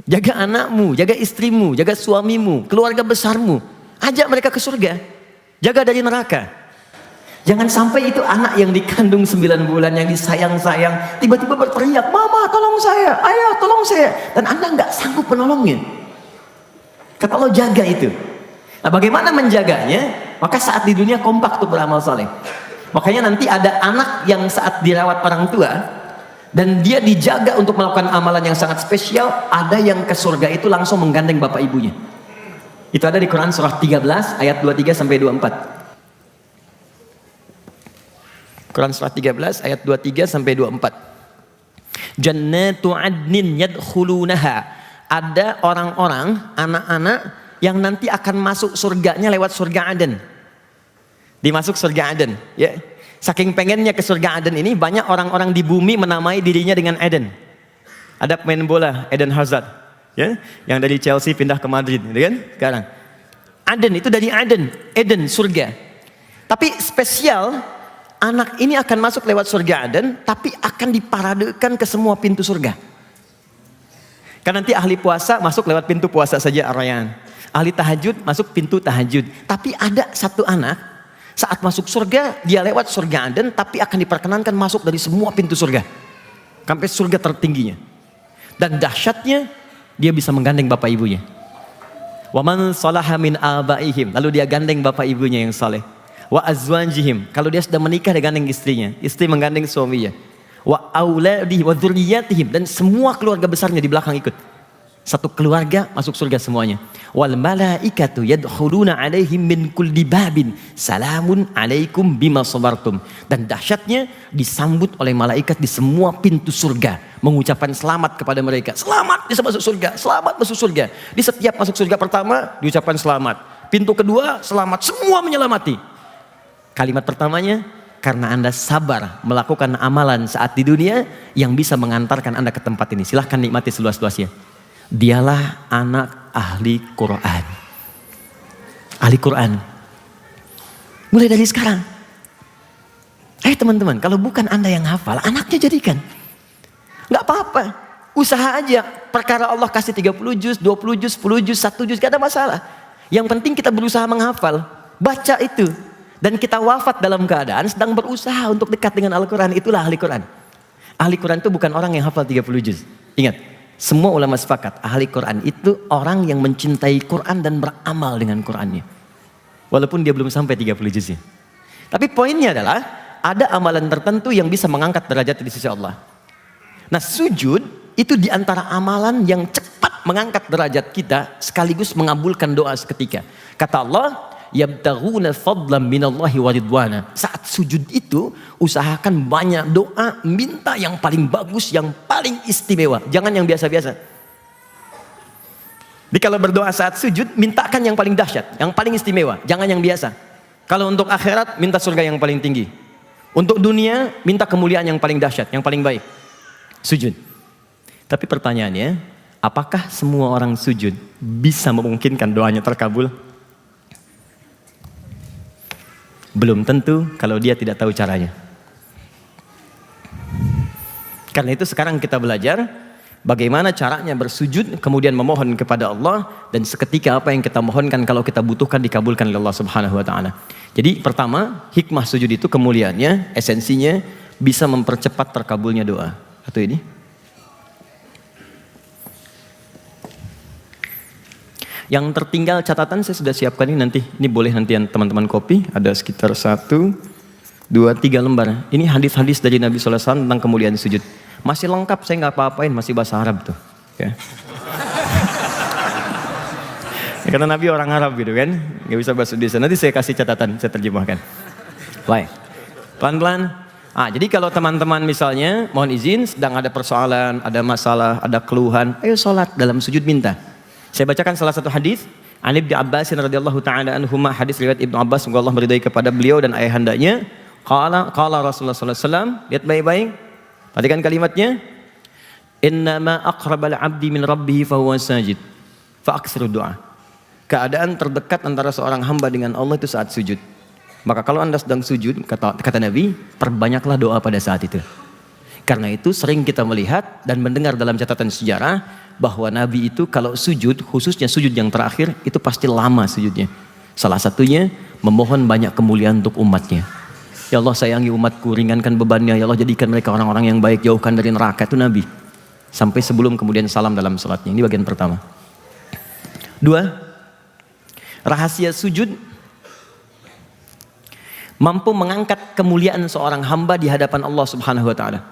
Jaga anakmu, jaga istrimu, jaga suamimu, keluarga besarmu. Ajak mereka ke surga. Jaga dari neraka. Jangan sampai itu anak yang dikandung 9 bulan yang disayang-sayang tiba-tiba berteriak, "Mama tolong saya, ayah tolong saya." Dan Anda nggak sanggup menolongnya. Kata Allah, jaga itu. Nah, bagaimana menjaganya? Maka saat di dunia kompak tuh beramal saleh. Makanya nanti ada anak yang saat dirawat orang tua dan dia dijaga untuk melakukan amalan yang sangat spesial, ada yang ke surga itu langsung menggandeng bapak ibunya. Itu ada di Quran surah 13 ayat 23 sampai 24. Quran surah 13 ayat 23 sampai 24. Jannatu adnin yadkhulunaha. Ada orang-orang, anak-anak yang nanti akan masuk surganya lewat surga Aden. Dimasuk surga Aden, ya. Saking pengennya ke surga Aden ini, banyak orang-orang di bumi menamai dirinya dengan Eden. Ada pemain bola Eden Hazard, ya, yang dari Chelsea pindah ke Madrid, gitu kan? Sekarang Aden itu dari Aden, Eden surga. Tapi spesial, anak ini akan masuk lewat surga Aden, tapi akan diparadekan ke semua pintu surga. Kan nanti ahli puasa masuk lewat pintu puasa saja Ar-Rayyan. Ahli tahajud masuk pintu tahajud. Tapi ada satu anak saat masuk surga dia lewat surga Aden, tapi akan diperkenankan masuk dari semua pintu surga sampai surga tertingginya. Dan dahsyatnya dia bisa menggandeng bapak ibunya. Wa man salaha min abaihim, lalu dia gandeng bapak ibunya yang saleh. Wa azwajihim, kalau dia sudah menikah dia gandeng istrinya, istri menggandeng suaminya. Wa auladihim wa dzurriyyatihim, dan semua keluarga besarnya di belakang ikut. Satu keluarga masuk surga semuanya. Wal malaikatu yadkhuluna alaihim min kulli babin salamun alaikum bima sabartum. Dan dahsyatnya disambut oleh malaikat di semua pintu surga, mengucapkan selamat kepada mereka. Selamat bisa masuk surga, selamat masuk surga. Di setiap masuk surga pertama diucapkan selamat. Pintu kedua selamat, semua menyelamati. Kalimat pertamanya, karena Anda sabar melakukan amalan saat di dunia yang bisa mengantarkan Anda ke tempat ini. Silahkan nikmati seluas-luasnya. Dialah anak ahli Quran. Ahli Quran. Mulai dari sekarang. Teman-teman, kalau bukan Anda yang hafal, anaknya jadikan. Gak apa-apa. Usaha aja. Perkara Allah kasih 30 juz, 20 juz, 10 juz, 1 juz, gak ada masalah. Yang penting kita berusaha menghafal. Baca itu. Dan kita wafat dalam keadaan sedang berusaha untuk dekat dengan Al-Quran. Itulah ahli Quran. Ahli Quran itu bukan orang yang hafal 30 juz. Ingat. Semua ulama sepakat, ahli Quran itu orang yang mencintai Quran dan beramal dengan Qurannya. Walaupun dia belum sampai 30 juznya. Tapi poinnya adalah, ada amalan tertentu yang bisa mengangkat derajat di sisi Allah. Nah, sujud itu di antara amalan yang cepat mengangkat derajat kita sekaligus mengabulkan doa seketika. Kata Allah, yabtaghuna fadlan minallahi wa ridwana. Saat sujud itu usahakan banyak doa, minta yang paling bagus, yang paling istimewa, jangan yang biasa-biasa. Jadi kalau berdoa saat sujud, mintakan yang paling dahsyat, yang paling istimewa, jangan yang biasa. Kalau untuk akhirat, minta surga yang paling tinggi. Untuk dunia, minta kemuliaan yang paling dahsyat, yang paling baik. Sujud. Tapi pertanyaannya, apakah semua orang sujud bisa memungkinkan doanya terkabul? Belum tentu kalau dia tidak tahu caranya. Karena itu sekarang kita belajar bagaimana caranya bersujud, kemudian memohon kepada Allah, dan seketika apa yang kita mohonkan kalau kita butuhkan dikabulkan oleh Allah Subhanahu wa taala. Jadi pertama, hikmah sujud itu kemuliaannya, esensinya bisa mempercepat terkabulnya doa. Atau ini? Yang tertinggal catatan saya sudah siapkan ini nanti. Ini boleh nanti teman-teman copy. Ada sekitar 1, 2, 3 lembar. Ini hadis-hadis dari Nabi SAW tentang kemuliaan sujud. Masih lengkap, saya nggak apa-apain, masih bahasa Arab tuh. Ya. Ya, karena Nabi orang Arab gitu kan, nggak bisa bahasa Indonesia. Nanti saya kasih catatan, saya terjemahkan. Baik, pelan-pelan. Jadi kalau teman-teman misalnya, mohon izin, sedang ada persoalan, ada masalah, ada keluhan, ayo sholat dalam sujud minta. Saya bacakan salah satu hadis Ali bin Abbas radhiyallahu taala anhuma, hadis riwayat Ibnu Abbas, semoga Allah meridai kepada beliau dan ayahandanya. Qala Rasulullah sallallahu alaihi wasallam, lihat baik-baik. Perhatikan kalimatnya. Innama aqrabal 'abdi min rabbih fa huwa sajid. Fa aksiru doa. Keadaan terdekat antara seorang hamba dengan Allah itu saat sujud. Maka kalau Anda sedang sujud, kata Nabi, perbanyaklah doa pada saat itu. Karena itu sering kita melihat dan mendengar dalam catatan sejarah bahwa Nabi itu kalau sujud, khususnya sujud yang terakhir, itu pasti lama sujudnya. Salah satunya memohon banyak kemuliaan untuk umatnya. Ya Allah, sayangi umatku, ringankan bebannya. Ya Allah, jadikan mereka orang-orang yang baik, jauhkan dari neraka. Itu Nabi. Sampai sebelum kemudian salam dalam salatnya. Ini bagian pertama. 2, rahasia sujud mampu mengangkat kemuliaan seorang hamba di hadapan Allah Subhanahu wa taala.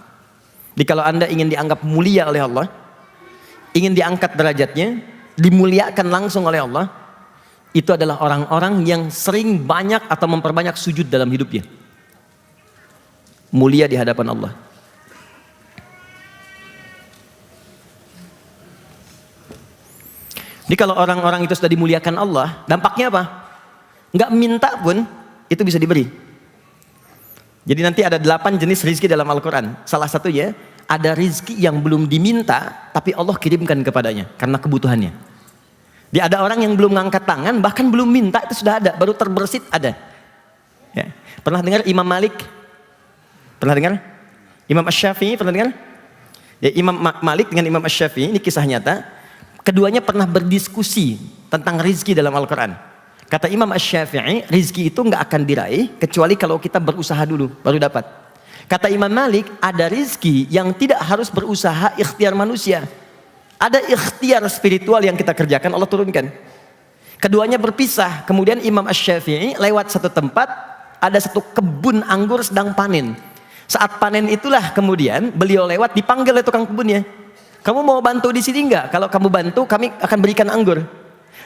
Jadi kalau Anda ingin dianggap mulia oleh Allah, ingin diangkat derajatnya, dimuliakan langsung oleh Allah, itu adalah orang-orang yang sering banyak atau memperbanyak sujud dalam hidupnya. Mulia di hadapan Allah. Jadi kalau orang-orang itu sudah dimuliakan Allah, dampaknya apa? Nggak minta pun, itu bisa diberi. Jadi nanti ada 8 jenis rizki dalam Al-Quran. Salah satunya, ada rizki yang belum diminta, tapi Allah kirimkan kepadanya, karena kebutuhannya. Dia ada orang yang belum ngangkat tangan, bahkan belum minta, itu sudah ada, baru terbersit ada. Ya. Pernah dengar Imam Malik? Pernah dengar? Imam Asy-Syafi'i, pernah dengar? Ya, Imam Malik dengan Imam Asy-Syafi'i, ini kisah nyata. Keduanya pernah berdiskusi tentang rizki dalam Al-Quran. Kata Imam Asy-Syafi'i, rizki itu nggak akan diraih kecuali kalau kita berusaha dulu, baru dapat. Kata Imam Malik, ada rizki yang tidak harus berusaha, ikhtiar manusia. Ada ikhtiar spiritual yang kita kerjakan, Allah turunkan. Keduanya berpisah. Kemudian Imam Asy-Syafi'i lewat satu tempat, ada satu kebun anggur sedang panen. Saat panen itulah kemudian beliau lewat, dipanggil oleh tukang kebunnya. Kamu mau bantu di sini enggak? Kalau kamu bantu, kami akan berikan anggur.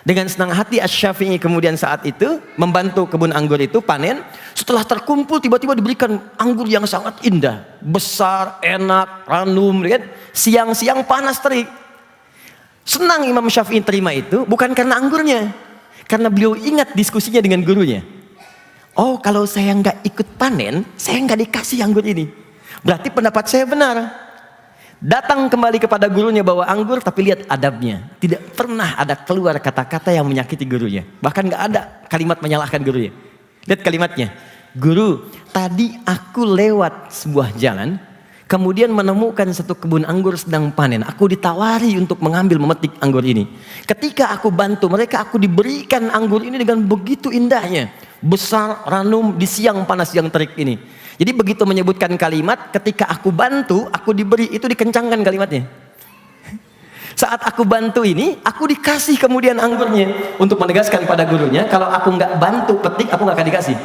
Dengan senang hati Asy-Syafi'i kemudian saat itu membantu kebun anggur itu panen. Setelah terkumpul tiba-tiba diberikan anggur yang sangat indah, besar, enak, ranum, kan? Siang-siang panas terik. Senang Imam Syafi'i terima itu bukan karena anggurnya, karena beliau ingat diskusinya dengan gurunya. Oh, kalau saya nggak ikut panen, saya nggak dikasih anggur ini. Berarti pendapat saya benar. Datang kembali kepada gurunya bawa anggur, tapi lihat adabnya. Tidak pernah ada keluar kata-kata yang menyakiti gurunya. Bahkan nggak ada kalimat menyalahkan gurunya. Lihat kalimatnya. Guru, tadi aku lewat sebuah jalan, kemudian menemukan satu kebun anggur sedang panen. Aku ditawari untuk mengambil memetik anggur ini. Ketika aku bantu mereka, aku diberikan anggur ini dengan begitu indahnya. Besar, ranum, di siang panas yang terik ini. Jadi begitu menyebutkan kalimat, ketika aku bantu, aku diberi, itu dikencangkan kalimatnya. Saat aku bantu ini, aku dikasih kemudian anggurnya. Untuk menegaskan pada gurunya, kalau aku nggak bantu petik, aku nggak akan dikasih.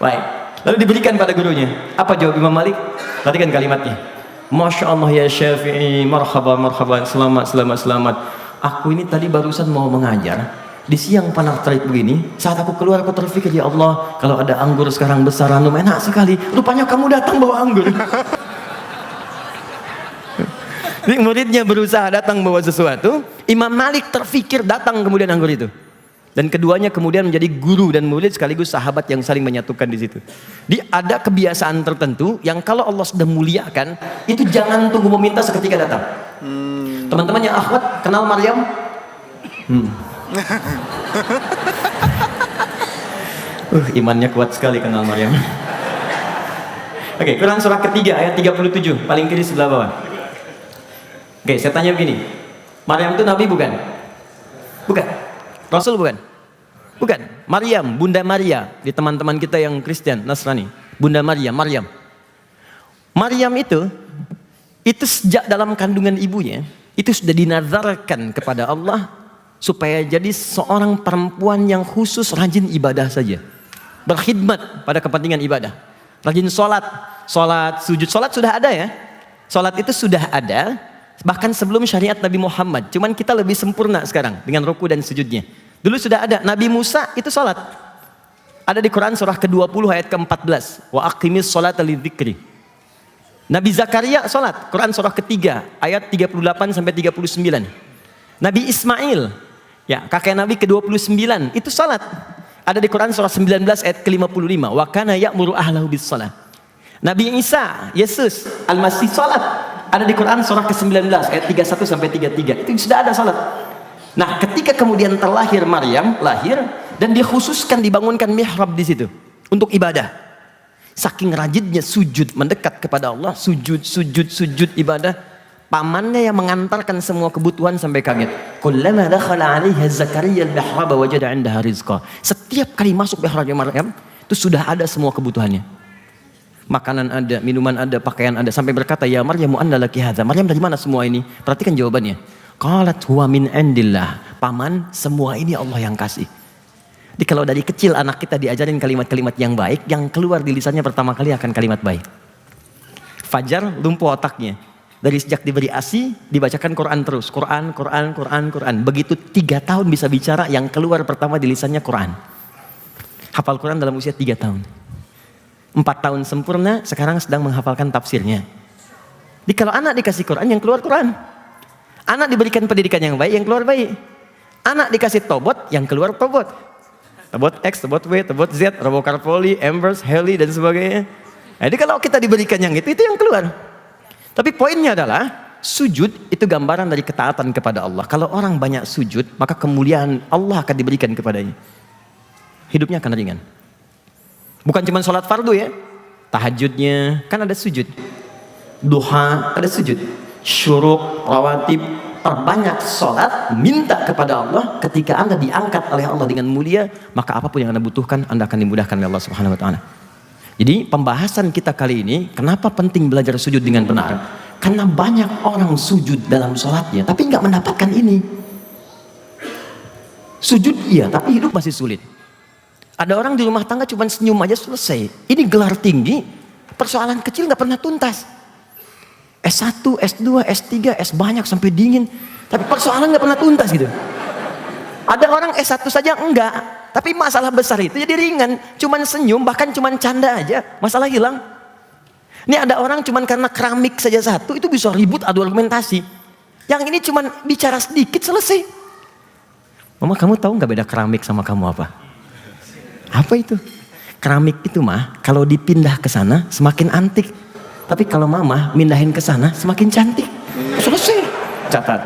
Baik, Lalu diberikan pada gurunya. Apa jawab Imam Malik? Perhatikan kalimatnya. Masya Allah ya Syafi'i, marhaba, marhaba, selamat, selamat, selamat. Aku ini tadi barusan mau mengajar. Di siang panas terik begini, saat aku keluar aku terpikir, ya Allah, kalau ada anggur sekarang besar, hanum enak sekali. Rupanya kamu datang bawa anggur. Jadi muridnya berusaha datang bawa sesuatu, Imam Malik terfikir datang kemudian anggur itu. Dan keduanya kemudian menjadi guru dan murid sekaligus sahabat yang saling menyatukan di situ. Di ada kebiasaan tertentu yang kalau Allah sudah muliakan, itu jangan tunggu meminta seketika datang. Teman-teman yang akhwat kenal Maryam? Imannya kuat sekali kenal Maryam. Oke, Quran surah ketiga ayat 37, paling kiri sebelah bawah. Oke, saya tanya begini. Maryam itu nabi bukan? Bukan. Rasul bukan? Bukan. Maryam, Bunda Maria di teman-teman kita yang Kristen, Nasrani. Bunda Maria, Maryam. Maryam itu sejak dalam kandungan ibunya itu sudah dinazarkan kepada Allah supaya jadi seorang perempuan yang khusus rajin ibadah saja. Berkhidmat pada kepentingan ibadah. Rajin sholat, sujud. Sholat sudah ada ya. Sholat itu sudah ada bahkan sebelum syariat Nabi Muhammad. Cuman kita lebih sempurna sekarang dengan ruku dan sujudnya. Dulu sudah ada. Nabi Musa itu sholat. Ada di Quran surah ke-20 ayat ke-14. Wa aqimis sholata lidzikri. Nabi Zakaria sholat. Quran surah ketiga ayat 38 sampai 39. Nabi Ismail, ya kakek Nabi ke-29 itu sholat. Ada di Quran surah 19 ayat ke-55. Wa kana ya'muru ahlahu bis sholat. Nabi Isa, Yesus, Al-Masih sholat. Ada di Quran surah ke-19 ayat 31 sampai 33. Itu sudah ada salat. Nah, ketika kemudian terlahir Maryam, lahir dan dikhususkan dibangunkan mihrab di situ untuk ibadah. Saking rajinnya sujud mendekat kepada Allah, sujud ibadah. Pamannya yang mengantarkan semua kebutuhan sampai kaget. Kullama dakhala 'alaiha Zakaria al-mihrab wajada 'indaha rizqa. Setiap kali masuk mihrabnya Maryam, itu sudah ada semua kebutuhannya. Makanan ada, minuman ada, pakaian ada, sampai berkata, ya Maryam anna laki hadza. Maryam dari mana semua ini? Perhatikan jawabannya. Qalat huwa min indillah. Paman, semua ini Allah yang kasih. Jadi kalau dari kecil anak kita diajarin kalimat-kalimat yang baik, yang keluar di lisannya pertama kali akan kalimat baik. Fajar lumpuh otaknya. Dari sejak diberi ASI dibacakan Quran terus. Quran. Begitu 3 tahun bisa bicara, yang keluar pertama di lisannya Quran. Hafal Quran dalam usia 3 tahun. 4 tahun sempurna, sekarang sedang menghafalkan tafsirnya. Jadi kalau anak dikasih Quran, yang keluar Quran. Anak diberikan pendidikan yang baik, yang keluar baik. Anak dikasih tobot, yang keluar tobot. Tobot X, tobot W, tobot Z, Robocarpoli, Embers, Heli, dan sebagainya. Jadi kalau kita diberikan yang itu yang keluar. Tapi poinnya adalah, sujud itu gambaran dari ketaatan kepada Allah. Kalau orang banyak sujud, maka kemuliaan Allah akan diberikan kepadanya. Hidupnya akan ringan. Bukan cuma sholat fardu ya, tahajudnya kan ada sujud, duha ada sujud, syuruk, rawatib, perbanyak sholat, minta kepada Allah. Ketika Anda diangkat oleh Allah dengan mulia, maka apapun yang Anda butuhkan, Anda akan dimudahkan oleh Allah Subhanahu Wa Taala. Jadi pembahasan kita kali ini, kenapa penting belajar sujud dengan benar? Karena banyak orang sujud dalam sholatnya, tapi nggak mendapatkan ini. Sujud iya, tapi hidup masih sulit. Ada orang di rumah tangga cuma senyum aja selesai. Ini gelar tinggi, persoalan kecil nggak pernah tuntas. S1, S2, S3, S banyak sampai dingin. Tapi persoalan nggak pernah tuntas gitu. Ada orang S1 saja enggak. Tapi masalah besar itu jadi ringan. Cuman senyum, bahkan cuman canda aja, masalah hilang. Ini ada orang cuman karena keramik saja satu, itu bisa ribut adu argumentasi. Yang ini cuman bicara sedikit selesai. Mama, kamu tahu nggak beda keramik sama kamu apa? Apa itu? Keramik itu mah kalau dipindah ke sana semakin antik. Tapi kalau mama mindahin ke sana semakin cantik. Selesai. Catat.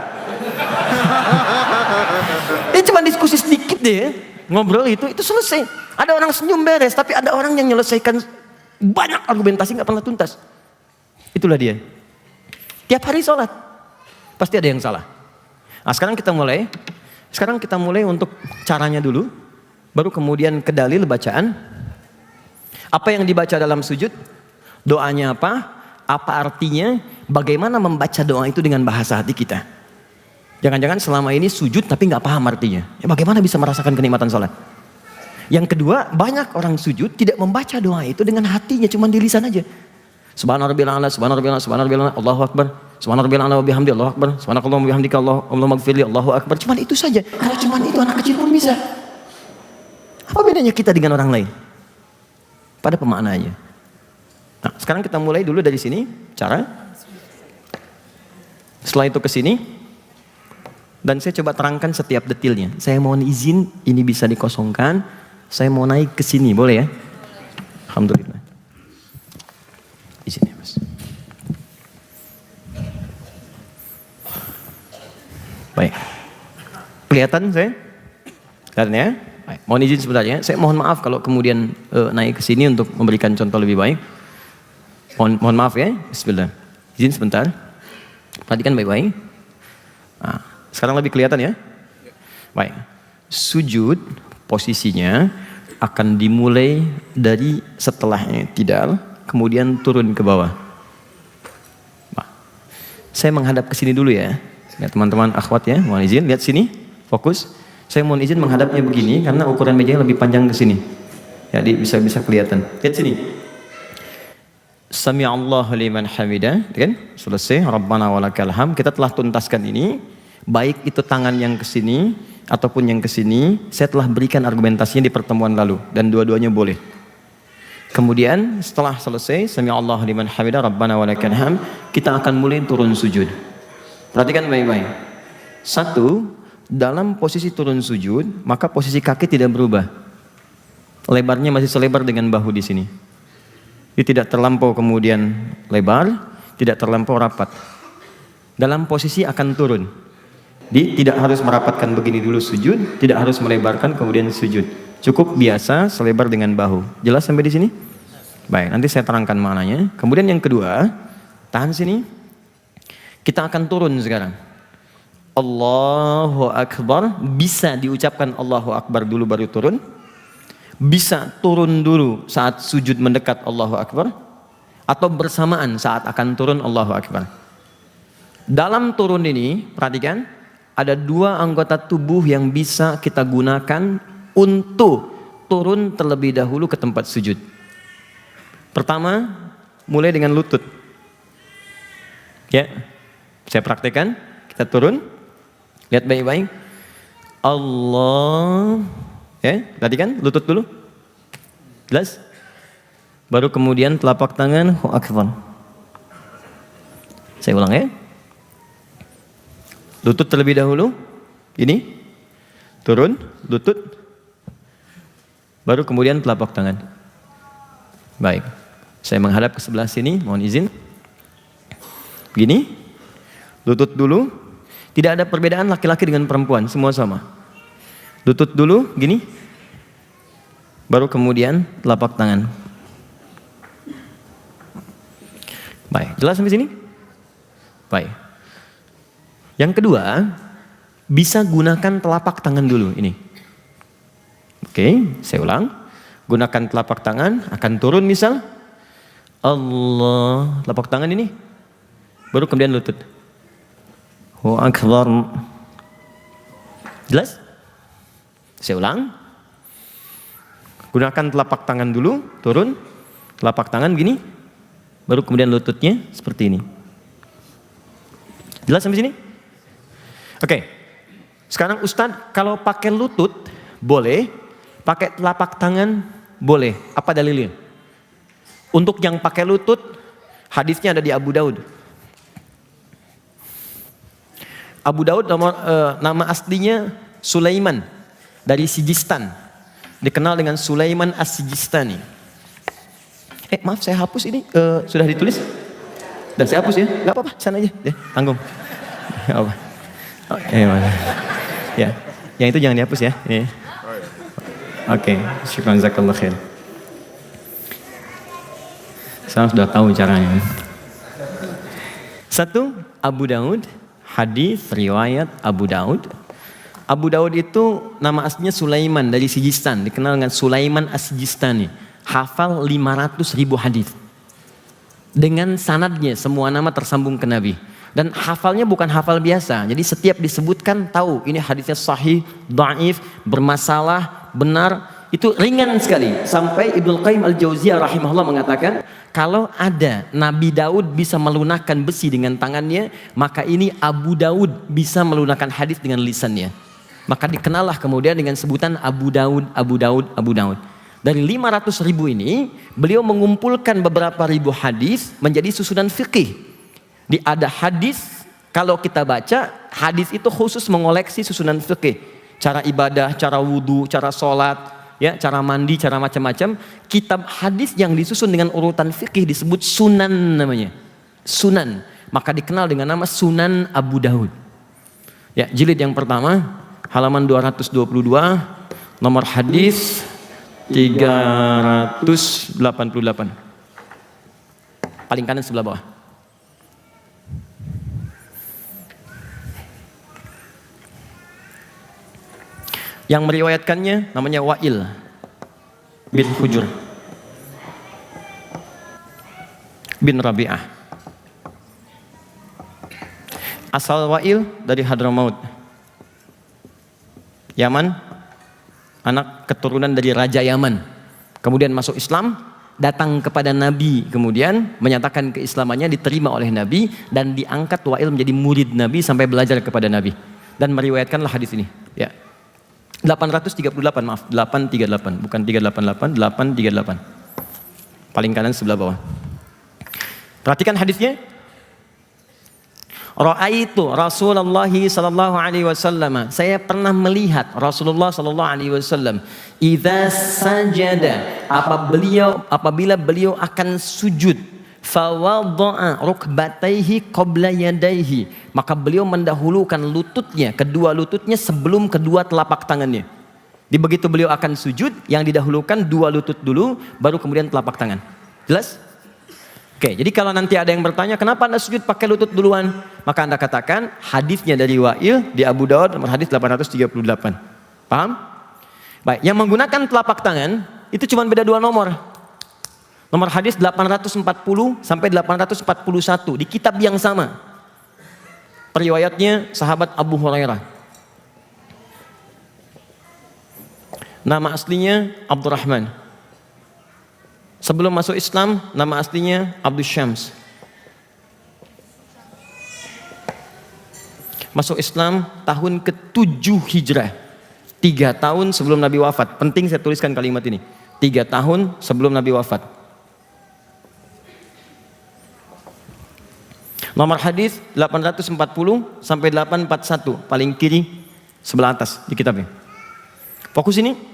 Ini cuma diskusi sedikit deh. Ngobrol itu selesai. Ada orang senyum beres, tapi ada orang yang menyelesaikan banyak argumentasi nggak pernah tuntas. Itulah dia. Tiap hari sholat pasti ada yang salah. Nah, sekarang kita mulai untuk caranya dulu. Baru kemudian ke dalil bacaan. Apa yang dibaca dalam sujud? Doanya apa? Apa artinya? Bagaimana membaca doa itu dengan bahasa hati kita? Jangan-jangan selama ini sujud tapi nggak paham artinya. Ya, bagaimana bisa merasakan kenikmatan sholat? Yang kedua, banyak orang sujud tidak membaca doa itu dengan hatinya, cuma di lisan aja. Subhana rabbiyal a'la, subhana rabbiyal a'la, subhana rabbiyal a'la, Allahu akbar. Subhana rabbiyal a'la wa bihamdi, Allahu akbar. Subhanakallahumma wa bihamdika, Allahumma ighfirli, Allahu akbar. Cuman itu saja. Kalau cuman itu anak kecil pun bisa. Apa bedanya kita dengan orang lain? Pada pemaknaannya. Nah, sekarang kita mulai dulu dari sini cara. Setelah itu ke sini. Dan saya coba terangkan setiap detailnya. Saya mohon izin ini bisa dikosongkan. Saya mau naik ke sini, boleh ya? Alhamdulillah. Izin ya, Mas. Baik. Kelihatan saya? Kelihatan ya? Baik. Mohon izin sebentar ya. Saya mohon maaf kalau kemudian naik ke sini untuk memberikan contoh lebih baik. Mohon maaf ya. Bismillah. Izin sebentar. Perhatikan baik-baik. Nah, sekarang lebih kelihatan ya? Baik. Sujud posisinya akan dimulai dari setelahnya tidal, kemudian turun ke bawah. Nah, saya menghadap ke sini dulu ya. Ya teman-teman akhwat ya, mohon izin lihat sini, fokus. Saya mohon izin menghadapnya begini karena ukuran mejanya lebih panjang ke sini. Jadi bisa kelihatan. Lihat sini. Sami Allahu liman hamidah, kan? Selesai. Rabbana walakal hamd. Kita telah tuntaskan ini. Baik itu tangan yang ke sini ataupun yang ke sini, saya telah berikan argumentasinya di pertemuan lalu dan dua-duanya boleh. Kemudian setelah selesai Sami Allahu liman hamidah, Rabbana walakal hamd, kita akan mulai turun sujud. Perhatikan baik-baik. Satu, dalam posisi turun sujud, maka posisi kaki tidak berubah. Lebarnya masih selebar dengan bahu di sini. Dia tidak terlampau kemudian lebar, tidak terlampau rapat. Dalam posisi akan turun. Dia tidak harus merapatkan begini dulu sujud, tidak harus melebarkan kemudian sujud. Cukup biasa selebar dengan bahu. Jelas sampai di sini? Baik, nanti saya terangkan maknanya. Kemudian yang kedua, tahan sini. Kita akan turun sekarang. Allahu Akbar, bisa diucapkan Allahu Akbar dulu baru turun. Bisa turun dulu saat sujud mendekat Allahu Akbar, atau bersamaan saat akan turun Allahu Akbar. Dalam turun ini, perhatikan, ada dua anggota tubuh yang bisa kita gunakan untuk turun terlebih dahulu ke tempat sujud. Pertama, mulai dengan lutut. Ya, saya praktekkan, kita turun, lihat baik-baik. Allah, ya, tadi kan lutut dulu, jelas. Baru kemudian telapak tangan, Allahu Akbar. Saya ulang ya. Lutut terlebih dahulu, ini, turun, lutut, baru kemudian telapak tangan. Baik, saya menghadap ke sebelah sini, mohon izin. Begini, lutut dulu, tidak ada perbedaan laki-laki dengan perempuan, semua sama. Lutut dulu, gini, baru kemudian telapak tangan. Baik, jelas sampai sini? Baik. Yang kedua, bisa gunakan telapak tangan dulu ini. Oke, saya ulang. Gunakan telapak tangan, akan turun misal. Allah, telapak tangan ini. Baru kemudian lutut. Allahu Akbar. Jelas? Saya ulang. Gunakan telapak tangan dulu, turun. Telapak tangan gini. Baru kemudian lututnya seperti ini. Jelas sampai sini? Oke, sekarang Ustadz kalau pakai lutut boleh, pakai telapak tangan boleh. Apa dalilnya? Untuk yang pakai lutut, hadisnya ada di Abu Daud. Abu Daud nama aslinya Sulaiman dari Sijistan, dikenal dengan Sulaiman As-Sijistani. Maaf saya hapus ini, sudah ditulis dan saya hapus ya, nggak apa-apa, sana aja, deh, tanggung. Nggak apa. Ya, yang itu jangan dihapus ya. Oke, syukran jazakallahu khair. Saya sudah tahu caranya. Satu, Abu Daud, hadis riwayat Abu Daud. Abu Daud itu nama aslinya Sulaiman dari Sijistan, dikenal dengan Sulaiman As-Sijistani. Hafal 500.000 hadis. Dengan sanadnya semua nama tersambung ke Nabi. Dan hafalnya bukan hafal biasa. Jadi setiap disebutkan tahu ini hadisnya sahih, dhaif, bermasalah, benar. itu ringan sekali. Sampai Ibnu Qayyim Al-Jauziyah rahimahullah mengatakan, kalau ada Nabi Daud bisa melunakkan besi dengan tangannya, maka ini Abu Daud bisa melunakkan hadis dengan lisannya. Maka dikenallah kemudian dengan sebutan Abu Daud, Abu Daud, Abu Daud. Dari 500.000 ini, beliau mengumpulkan beberapa ribu hadis menjadi susunan fikih. Ada hadis, kalau kita baca, hadis itu khusus mengoleksi susunan fikih. Cara ibadah, cara wudhu, cara sholat, ya, cara mandi, cara macam-macam. Kitab hadis yang disusun dengan urutan fikih disebut sunan namanya. Sunan. Maka dikenal dengan nama Sunan Abu Daud. Ya, jilid yang pertama, halaman 222, nomor hadis 388. Paling kanan sebelah bawah. Yang meriwayatkannya namanya Wa'il bin Hujur bin Rabi'ah. Asal Wa'il dari Hadramaut, Yaman, anak keturunan dari Raja Yaman. Kemudian masuk Islam, datang kepada Nabi, kemudian menyatakan keislamannya, diterima oleh Nabi, dan diangkat Wa'il menjadi murid Nabi sampai belajar kepada Nabi. Dan meriwayatkanlah hadis ini. Ya. 838, maaf, 838, bukan 388, 838. Paling kanan sebelah bawah. Perhatikan hadisnya. Ra'aitu Rasulullah sallallahu alaihi wasallam. Saya pernah melihat Rasulullah sallallahu alaihi wasallam idza sajada, apabila beliau akan sujud, fawadha'a rukbatayhi qabla yadayhi, maka beliau mendahulukan lututnya, kedua lututnya sebelum kedua telapak tangannya. Di begitu beliau akan sujud, yang didahulukan dua lutut dulu, baru kemudian telapak tangan. Jelas? Oke, jadi kalau nanti ada yang bertanya, kenapa Anda sujud pakai lutut duluan? Maka Anda katakan, hadisnya dari Wa'il di Abu Daud nomor hadis 838. Paham? Baik, yang menggunakan telapak tangan itu cuma beda dua nomor. Nomor hadis 840 sampai 841 di kitab yang sama. Periwayatnya sahabat Abu Hurairah. Nama aslinya Abdurrahman. Sebelum masuk Islam, nama aslinya Abdus Syams. Masuk Islam tahun ke-7 Hijrah. 3 tahun sebelum Nabi wafat. Penting saya tuliskan kalimat ini. 3 tahun sebelum Nabi wafat. Nomor hadis 840 sampai 841, paling kiri sebelah atas di kitabnya. Fokus ini.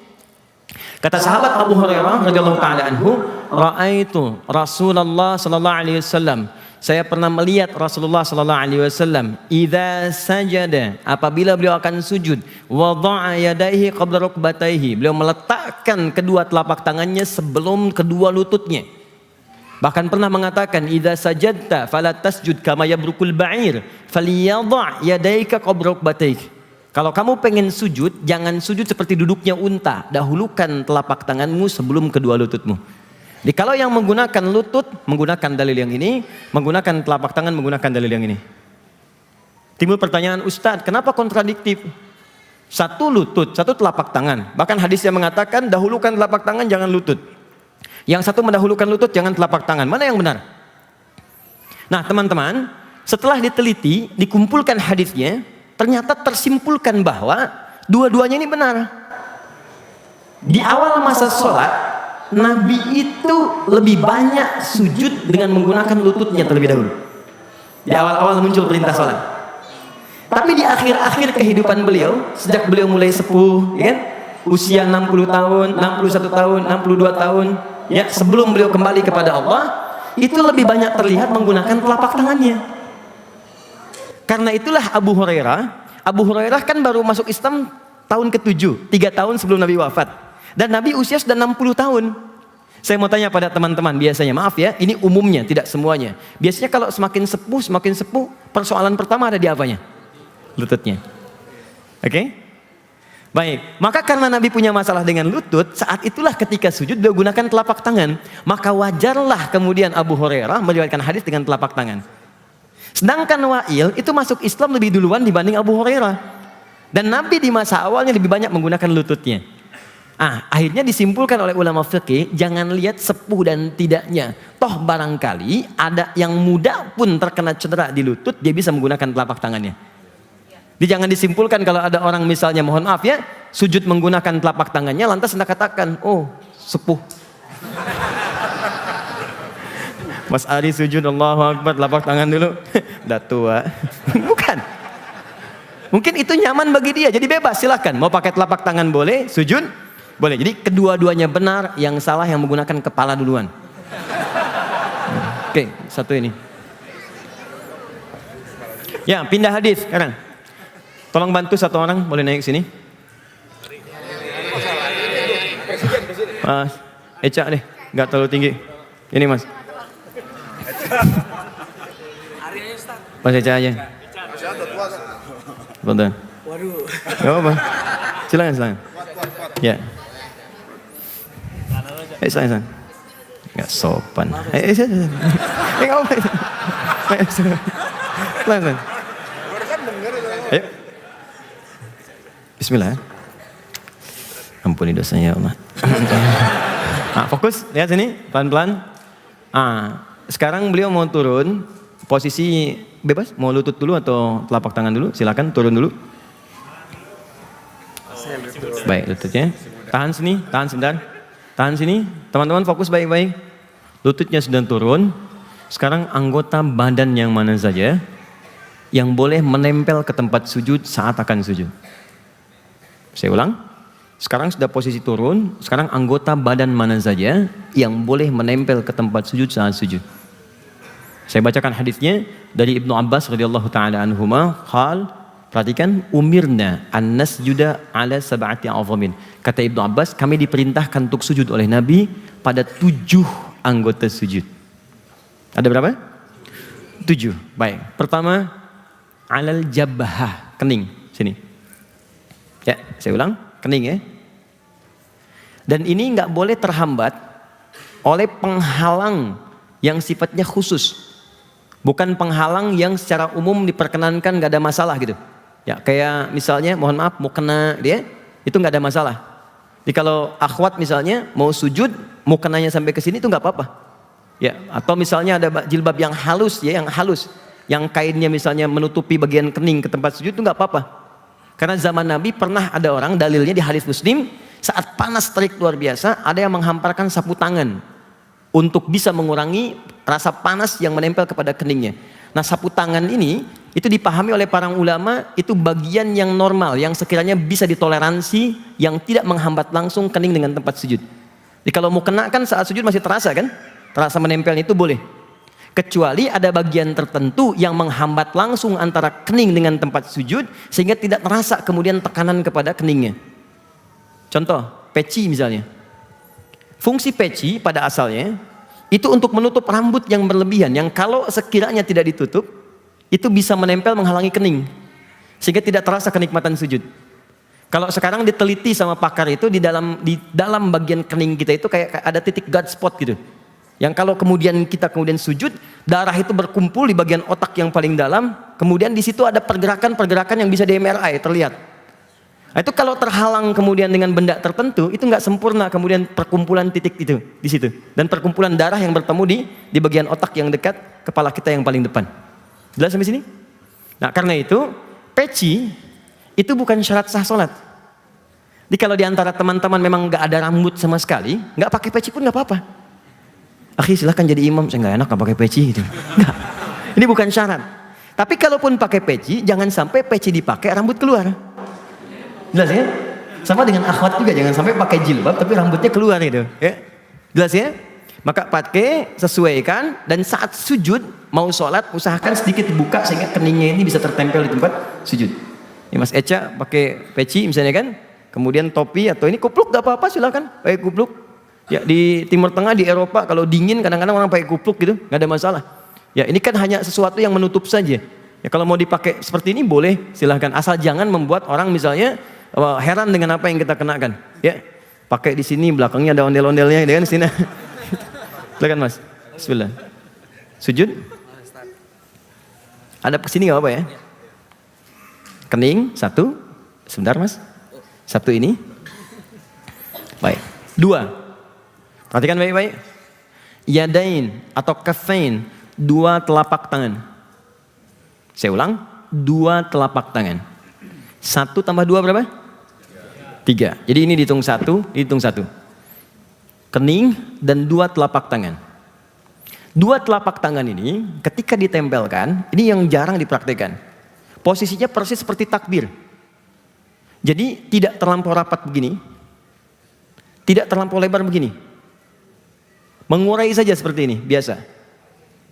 Kata sahabat Abu Hurairah radhiyallahu taala anhu, "Ra'aitu Rasulullah sallallahu alaihi wasallam." Saya pernah melihat Rasulullah sallallahu alaihi wasallam idza sajada, apabila beliau akan sujud, wada'a yadayhi qabla rukbatayhi, beliau meletakkan kedua telapak tangannya sebelum kedua lututnya. Bahkan pernah mengatakan, idza sajadta fala tasjud kama yabrukul ba'ir falyadha' yadayka qabla rukbatayhi. Kalau kamu pengen sujud, jangan sujud seperti duduknya unta. Dahulukan telapak tanganmu sebelum kedua lututmu. Jadi kalau yang menggunakan lutut, menggunakan dalil yang ini. Menggunakan telapak tangan, menggunakan dalil yang ini. Timbul pertanyaan, Ustadz, kenapa kontradiktif? Satu lutut, satu telapak tangan. Bahkan hadisnya mengatakan, dahulukan telapak tangan, jangan lutut. Yang satu mendahulukan lutut, jangan telapak tangan. Mana yang benar? Nah teman-teman, setelah diteliti, dikumpulkan hadisnya, ternyata tersimpulkan bahwa dua-duanya ini benar. Di awal masa sholat, Nabi itu lebih banyak sujud dengan menggunakan lututnya terlebih dahulu. Di awal-awal muncul perintah sholat. Tapi di akhir-akhir kehidupan beliau, sejak beliau mulai sepuh, ya kan? Usia 60 tahun, 61 tahun, 62 tahun, ya, sebelum beliau kembali kepada Allah, itu lebih banyak terlihat menggunakan telapak tangannya. Karena itulah Abu Hurairah kan baru masuk Islam tahun ke-7, 3 tahun sebelum Nabi wafat. Dan Nabi usia sudah 60 tahun. Saya mau tanya pada teman-teman, biasanya, maaf ya, ini umumnya, tidak semuanya. Biasanya kalau semakin sepuh, persoalan pertama ada di apanya? Lututnya. Oke? Baik, maka karena Nabi punya masalah dengan lutut, saat itulah ketika sujud dia gunakan telapak tangan. Maka wajarlah kemudian Abu Hurairah meriwayatkan hadis dengan telapak tangan. Sedangkan Wa'il itu masuk Islam lebih duluan dibanding Abu Hurairah. Dan Nabi di masa awalnya lebih banyak menggunakan lututnya. Akhirnya disimpulkan oleh ulama fikih, jangan lihat sepuh dan tidaknya. Toh barangkali ada yang muda pun terkena cedera di lutut, dia bisa menggunakan telapak tangannya. Jadi jangan disimpulkan kalau ada orang misalnya, mohon maaf ya, sujud menggunakan telapak tangannya, lantas Anda katakan, oh sepuh. Mas Ari sujud, Allahu Akbar, telapak tangan dulu. Udah tua. Bukan. Mungkin itu nyaman bagi dia, jadi bebas, silahkan. Mau pakai telapak tangan boleh, sujud boleh. Jadi kedua-duanya benar, yang salah yang menggunakan kepala duluan. Oke, satu ini. Ya, pindah hadis sekarang. Tolong bantu satu orang, boleh naik sini. Mas, Eca deh, nggak terlalu tinggi. Ini Mas. Mas Eca aja. Bentar. Waduh. Gak apa-apa. Silakan. Ya. Silakan. Gak sopan. Gak apa-apa. Silakan. Ayo. Bismillah. Ampuni dosanya ya Allah. Fokus, lihat sini, pelan-pelan. Sekarang beliau mau turun, posisi bebas, mau lutut dulu atau telapak tangan dulu, silakan turun dulu. Baik, lututnya. Tahan sini, tahan sebentar. Tahan sini, teman-teman fokus baik-baik. Lututnya sudah turun. Sekarang anggota badan yang mana saja yang boleh menempel ke tempat sujud saat akan sujud. Saya ulang. Sekarang sudah posisi turun, sekarang anggota badan mana saja yang boleh menempel ke tempat sujud saat sujud. Saya bacakan hadisnya dari Ibnu Abbas radhiyallahu taala anhuma, qal, perhatikan, umirna an nasjuda ala sab'ati azamin. Kata Ibnu Abbas, kami diperintahkan untuk sujud oleh Nabi pada 7 anggota sujud. Ada berapa? 7. Baik. Pertama, alal jabhah, kening, sini. Ya, saya ulang. Kening ya. Dan ini nggak boleh terhambat oleh penghalang yang sifatnya khusus. Bukan penghalang yang secara umum diperkenankan nggak ada masalah gitu. Ya kayak misalnya mohon maaf mau kena dia, itu nggak ada masalah. Jadi kalau akhwat misalnya mau sujud, mau kenanya sampai ke sini itu nggak apa-apa. Ya, atau misalnya ada jilbab yang halus ya, yang kainnya misalnya menutupi bagian kening ke tempat sujud itu nggak apa-apa. Karena zaman Nabi pernah ada orang, dalilnya di hadis Muslim, saat panas terik luar biasa, ada yang menghamparkan sapu tangan untuk bisa mengurangi rasa panas yang menempel kepada keningnya. Nah, sapu tangan ini itu dipahami oleh para ulama itu bagian yang normal, yang sekiranya bisa ditoleransi, yang tidak menghambat langsung kening dengan tempat sujud. Jadi kalau mau kenakan saat sujud masih terasa kan? Terasa menempelnya itu boleh. Kecuali ada bagian tertentu yang menghambat langsung antara kening dengan tempat sujud sehingga tidak terasa kemudian tekanan kepada keningnya. Contoh, peci misalnya. Fungsi peci pada asalnya itu untuk menutup rambut yang berlebihan yang kalau sekiranya tidak ditutup itu bisa menempel menghalangi kening sehingga tidak terasa kenikmatan sujud. Kalau sekarang diteliti sama pakar itu di dalam bagian kening kita itu kayak ada titik God spot gitu. Yang kalau kemudian kita sujud, darah itu berkumpul di bagian otak yang paling dalam, kemudian di situ ada pergerakan-pergerakan yang bisa di MRI terlihat. Nah, itu kalau terhalang kemudian dengan benda tertentu, itu nggak sempurna kemudian perkumpulan titik itu di situ dan perkumpulan darah yang bertemu di bagian otak yang dekat kepala kita yang paling depan. Jelas sampai sini? Nah, karena itu peci itu bukan syarat sah sholat. Jadi kalau di antara teman-teman memang nggak ada rambut sama sekali, nggak pakai peci pun nggak apa-apa. Akhi silahkan jadi imam, saya nggak enak nggak pakai peci gitu. Nggak. Ini bukan syarat. Tapi kalaupun pakai peci, jangan sampai peci dipakai rambut keluar. Jelas ya? Sama dengan akhwat juga, jangan sampai pakai jilbab tapi rambutnya keluar gitu. Ya? Jelas ya? Maka pakai, sesuaikan, dan saat sujud mau sholat usahakan sedikit dibuka sehingga keningnya ini bisa tertempel di tempat sujud. Ini Mas Eca pakai peci misalnya kan, kemudian topi atau ini kupluk gak apa-apa silakan pakai kupluk. Ya di Timur Tengah, di Eropa kalau dingin kadang-kadang orang pakai kupluk gitu, nggak ada masalah. Ya ini kan hanya sesuatu yang menutup saja. Ya kalau mau dipakai seperti ini boleh, silahkan. Asal jangan membuat orang misalnya heran dengan apa yang kita kenakan. Ya pakai di sini belakangnya ada ondel-ondelnya, dengan sini. Silakan Mas. Bismillah. Sujud. Ada kesini nggak apa ya? Kening satu. Sebentar Mas. Satu ini. Baik. 2. Perhatikan baik-baik. Yadain atau kafain, 2 telapak tangan. Saya ulang, 2 telapak tangan. 1 tambah 2 berapa? 3. Jadi ini dihitung 1, dihitung 1. Kening dan 2 telapak tangan. 2 telapak tangan ini ketika ditempelkan, ini yang jarang dipraktikkan. Posisinya persis seperti takbir. Jadi tidak terlampau rapat begini, tidak terlampau lebar begini. Mengurai saja seperti ini, biasa.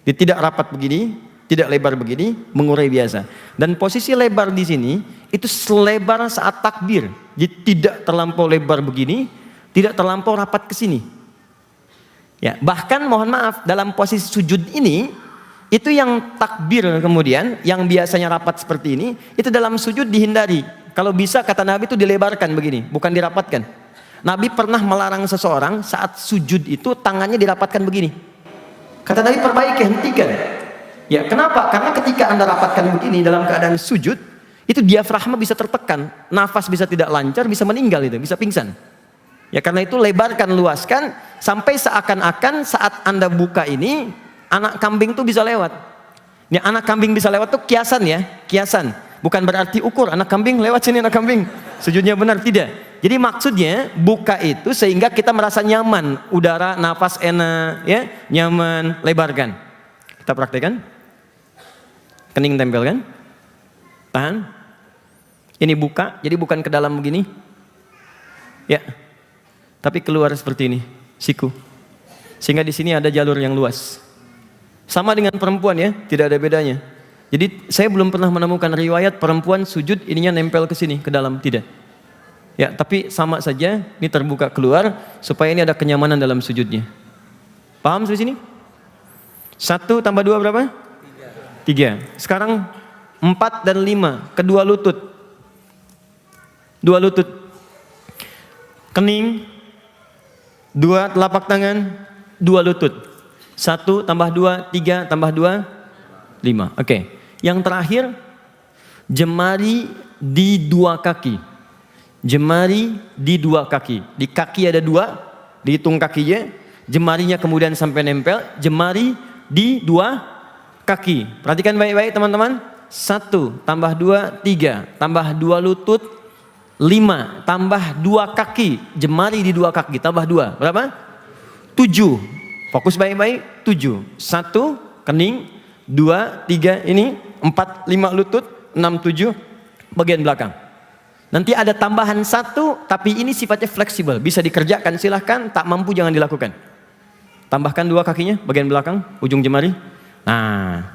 Tidak rapat begini, tidak lebar begini, mengurai biasa. Dan posisi lebar di sini itu selebar saat takbir. Jadi tidak terlampau lebar begini, tidak terlampau rapat ke sini. Ya, bahkan mohon maaf dalam posisi sujud ini itu yang takbir kemudian yang biasanya rapat seperti ini itu dalam sujud dihindari. Kalau bisa kata Nabi itu dilebarkan begini, bukan dirapatkan. Nabi pernah melarang seseorang saat sujud itu tangannya dirapatkan begini. Kata Nabi perbaiki, hentikan. Ya, kenapa? Karena ketika Anda rapatkan begini dalam keadaan sujud, itu diafragma bisa tertekan, nafas bisa tidak lancar, bisa meninggal itu, bisa pingsan. Ya karena itu lebarkan, luaskan sampai seakan-akan saat Anda buka ini anak kambing tuh bisa lewat. Ini anak kambing bisa lewat tuh kiasan ya, kiasan. Bukan berarti ukur anak kambing lewat sini anak kambing. Sujudnya benar, tidak. Jadi maksudnya buka itu sehingga kita merasa nyaman, udara, nafas enak, ya, nyaman, lebarkan. Kita praktekkan. Kening tempelkan. Tahan. Ini buka, jadi bukan ke dalam begini. Ya. Tapi keluar seperti ini, siku. Sehingga di sini ada jalur yang luas. Sama dengan perempuan ya, tidak ada bedanya. Jadi saya belum pernah menemukan riwayat perempuan sujud ininya nempel ke sini, ke dalam, tidak. Ya, tapi sama saja, ini terbuka keluar supaya ini ada kenyamanan dalam sujudnya. Paham sampai sini? 1 tambah 2 berapa? 3. Sekarang 4 dan 5, kedua lutut. 2 lutut. Kening, 2 telapak tangan, 2 lutut. 1 tambah 2, 3 tambah 2, 5. Oke. Yang terakhir, jemari di 2 kaki. Jemari di 2 kaki. Di kaki ada 2, dihitung kakinya. Jemarinya kemudian sampai nempel. Jemari di 2 kaki. Perhatikan baik-baik teman-teman. 1 tambah 2, 3 tambah 2 lutut, 5 tambah 2 kaki. Jemari di 2 kaki tambah 2. Berapa? 7. Fokus baik-baik. 7. 1 kening, 2, 3 ini, 4, 5 lutut, 6, 7 bagian belakang. Nanti ada tambahan 1, tapi ini sifatnya fleksibel, bisa dikerjakan silahkan, tak mampu jangan dilakukan. Tambahkan 2 kakinya, bagian belakang, ujung jemari. Nah,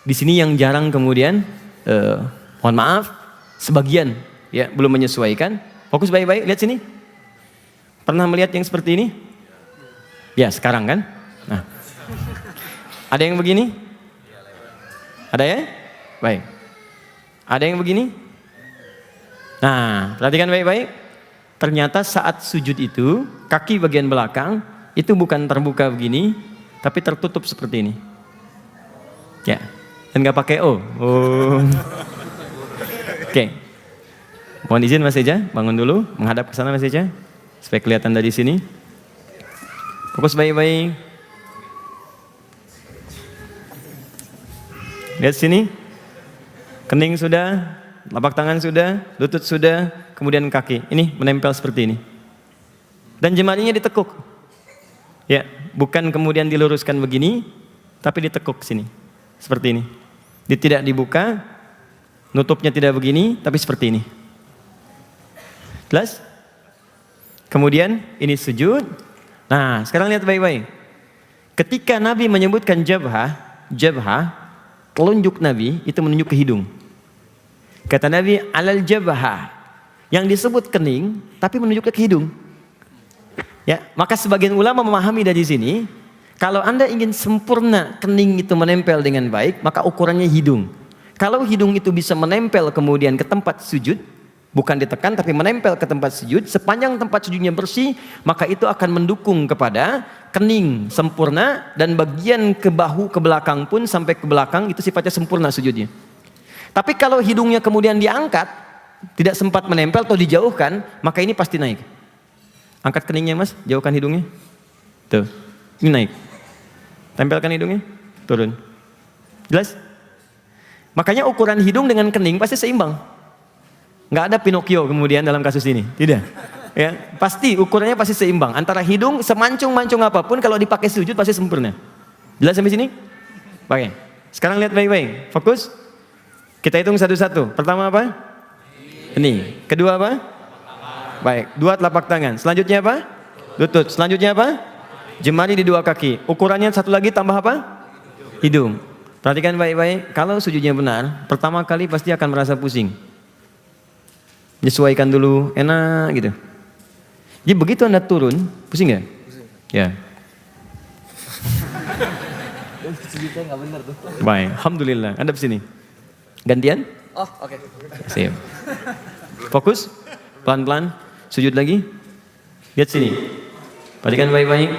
di sini yang jarang kemudian, mohon maaf, sebagian ya belum menyesuaikan. Fokus baik-baik, lihat sini. Pernah melihat yang seperti ini? Ya sekarang kan. Nah, ada yang begini? Ada ya? Baik. Ada yang begini? Nah, perhatikan baik-baik. Ternyata saat sujud itu, kaki bagian belakang itu bukan terbuka begini, tapi tertutup seperti ini. Ya, dan nggak pakai O. Oh. Oke. Mohon izin Mas Eja, bangun dulu, menghadap ke sana Mas Eja, supaya kelihatan dari sini. Fokus baik-baik. Lihat sini, kening sudah, telapak tangan sudah, lutut sudah, kemudian kaki. Ini menempel seperti ini. Dan jemarinya ditekuk. Ya, bukan kemudian diluruskan begini, tapi ditekuk sini. Seperti ini. Tidak dibuka, nutupnya tidak begini, tapi seperti ini. Jelas? Kemudian ini sujud. Nah, sekarang lihat baik-baik. Ketika Nabi menyebutkan jabhah, telunjuk Nabi itu menunjuk ke hidung. Kata Nabi alal jabhah, yang disebut kening tapi menunjuk ke hidung. Ya, maka sebagian ulama memahami dari sini, kalau Anda ingin sempurna kening itu menempel dengan baik, maka ukurannya hidung. Kalau hidung itu bisa menempel kemudian ke tempat sujud, bukan ditekan tapi menempel ke tempat sujud, sepanjang tempat sujudnya bersih, maka itu akan mendukung kepada kening sempurna, dan bagian ke bahu ke belakang pun sampai ke belakang itu sifatnya sempurna sujudnya. Tapi kalau hidungnya kemudian diangkat, tidak sempat menempel atau dijauhkan, maka ini pasti naik. Angkat keningnya mas, jauhkan hidungnya. Tuh, ini naik. Tempelkan hidungnya, turun. Jelas? Makanya ukuran hidung dengan kening pasti seimbang. Nggak ada Pinocchio kemudian dalam kasus ini, tidak. Ya, pasti ukurannya pasti seimbang. Antara hidung semancung-mancung apapun kalau dipakai sujud pasti sempurna. Jelas sampai sini? Pakai. Sekarang lihat baik-baik, fokus. Kita hitung satu-satu. Pertama apa? Ini. Kedua apa? Baik, 2 telapak tangan. Selanjutnya apa? Lutut. Selanjutnya apa? Jemari di 2 kaki. Ukurannya satu lagi tambah apa? Hidung. Perhatikan baik-baik. Kalau sujudnya benar, pertama kali pasti akan merasa pusing. Menyesuaikan dulu, enak gitu. Jadi begitu Anda turun, pusing nggak? Ya. Sujudnya nggak benar tuh. Baik, alhamdulillah. Anda sini. Gantian? Oh, oke. Siap. Fokus, pelan-pelan. Sujud lagi. Lihat sini. Perhatikan baik-baik.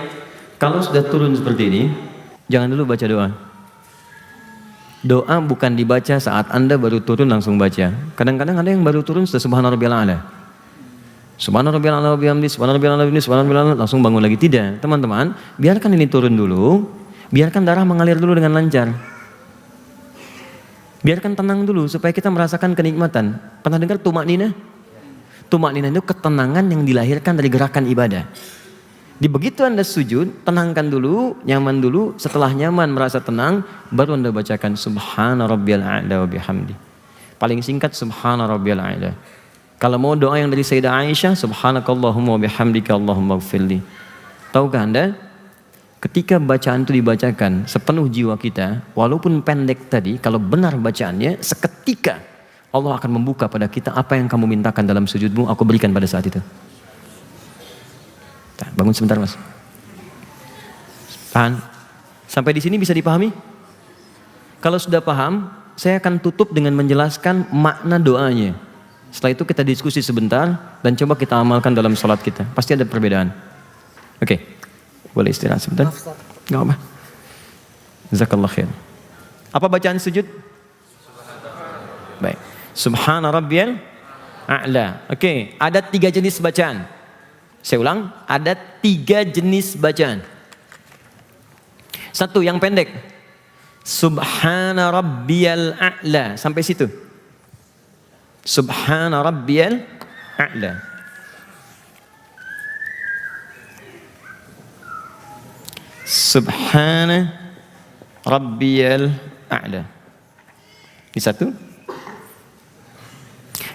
Kalau sudah turun seperti ini, jangan dulu baca doa. Doa bukan dibaca saat Anda baru turun langsung baca. Kadang-kadang ada yang baru turun sudah subhanarabbiyal a'la. Subhanarabbiyal a'la wa bihamdi, subhanarabbiyal a'la wa bihamdi, subhanarabbiyal a'la, langsung bangun lagi. Tidak, teman-teman, biarkan ini turun dulu. Biarkan darah mengalir dulu dengan lancar. Biarkan tenang dulu supaya kita merasakan kenikmatan. Pernah dengar tumak nina? Tumak nina itu ketenangan yang dilahirkan dari gerakan ibadah. Di begitu Anda sujud, tenangkan dulu, nyaman dulu. Setelah nyaman, merasa tenang, baru Anda bacakan Subhana rabbiyal a'la wa bihamdi. Paling singkat Subhana rabbiyal a'la. Kalau mau doa yang dari Sayyidah Aisyah, Subhanakallahumma wa bihamdika Allahumma gfirli. Tahukah Anda? Ketika bacaan itu dibacakan sepenuh jiwa kita, walaupun pendek tadi, kalau benar bacaannya, seketika Allah akan membuka pada kita apa yang kamu mintakan dalam sujudmu, aku berikan pada saat itu. Bangun sebentar mas. Tahan. Sampai di sini bisa dipahami? Kalau sudah paham, saya akan tutup dengan menjelaskan makna doanya. Setelah itu kita diskusi sebentar dan coba kita amalkan dalam sholat kita. Pasti ada perbedaan. Oke, boleh istirahat sebentar? Gak apa. Jazakallah khair. Apa bacaan sujud? Baik. Subhana rabbiyal a'la. Oke, ada 3 jenis bacaan. Saya ulang, ada 3 jenis bacaan. 1 yang pendek. Subhana rabbiyal a'la. Sampai situ. Subhana rabbiyal a'la. Subhana rabbiyal a'la. Ini 1.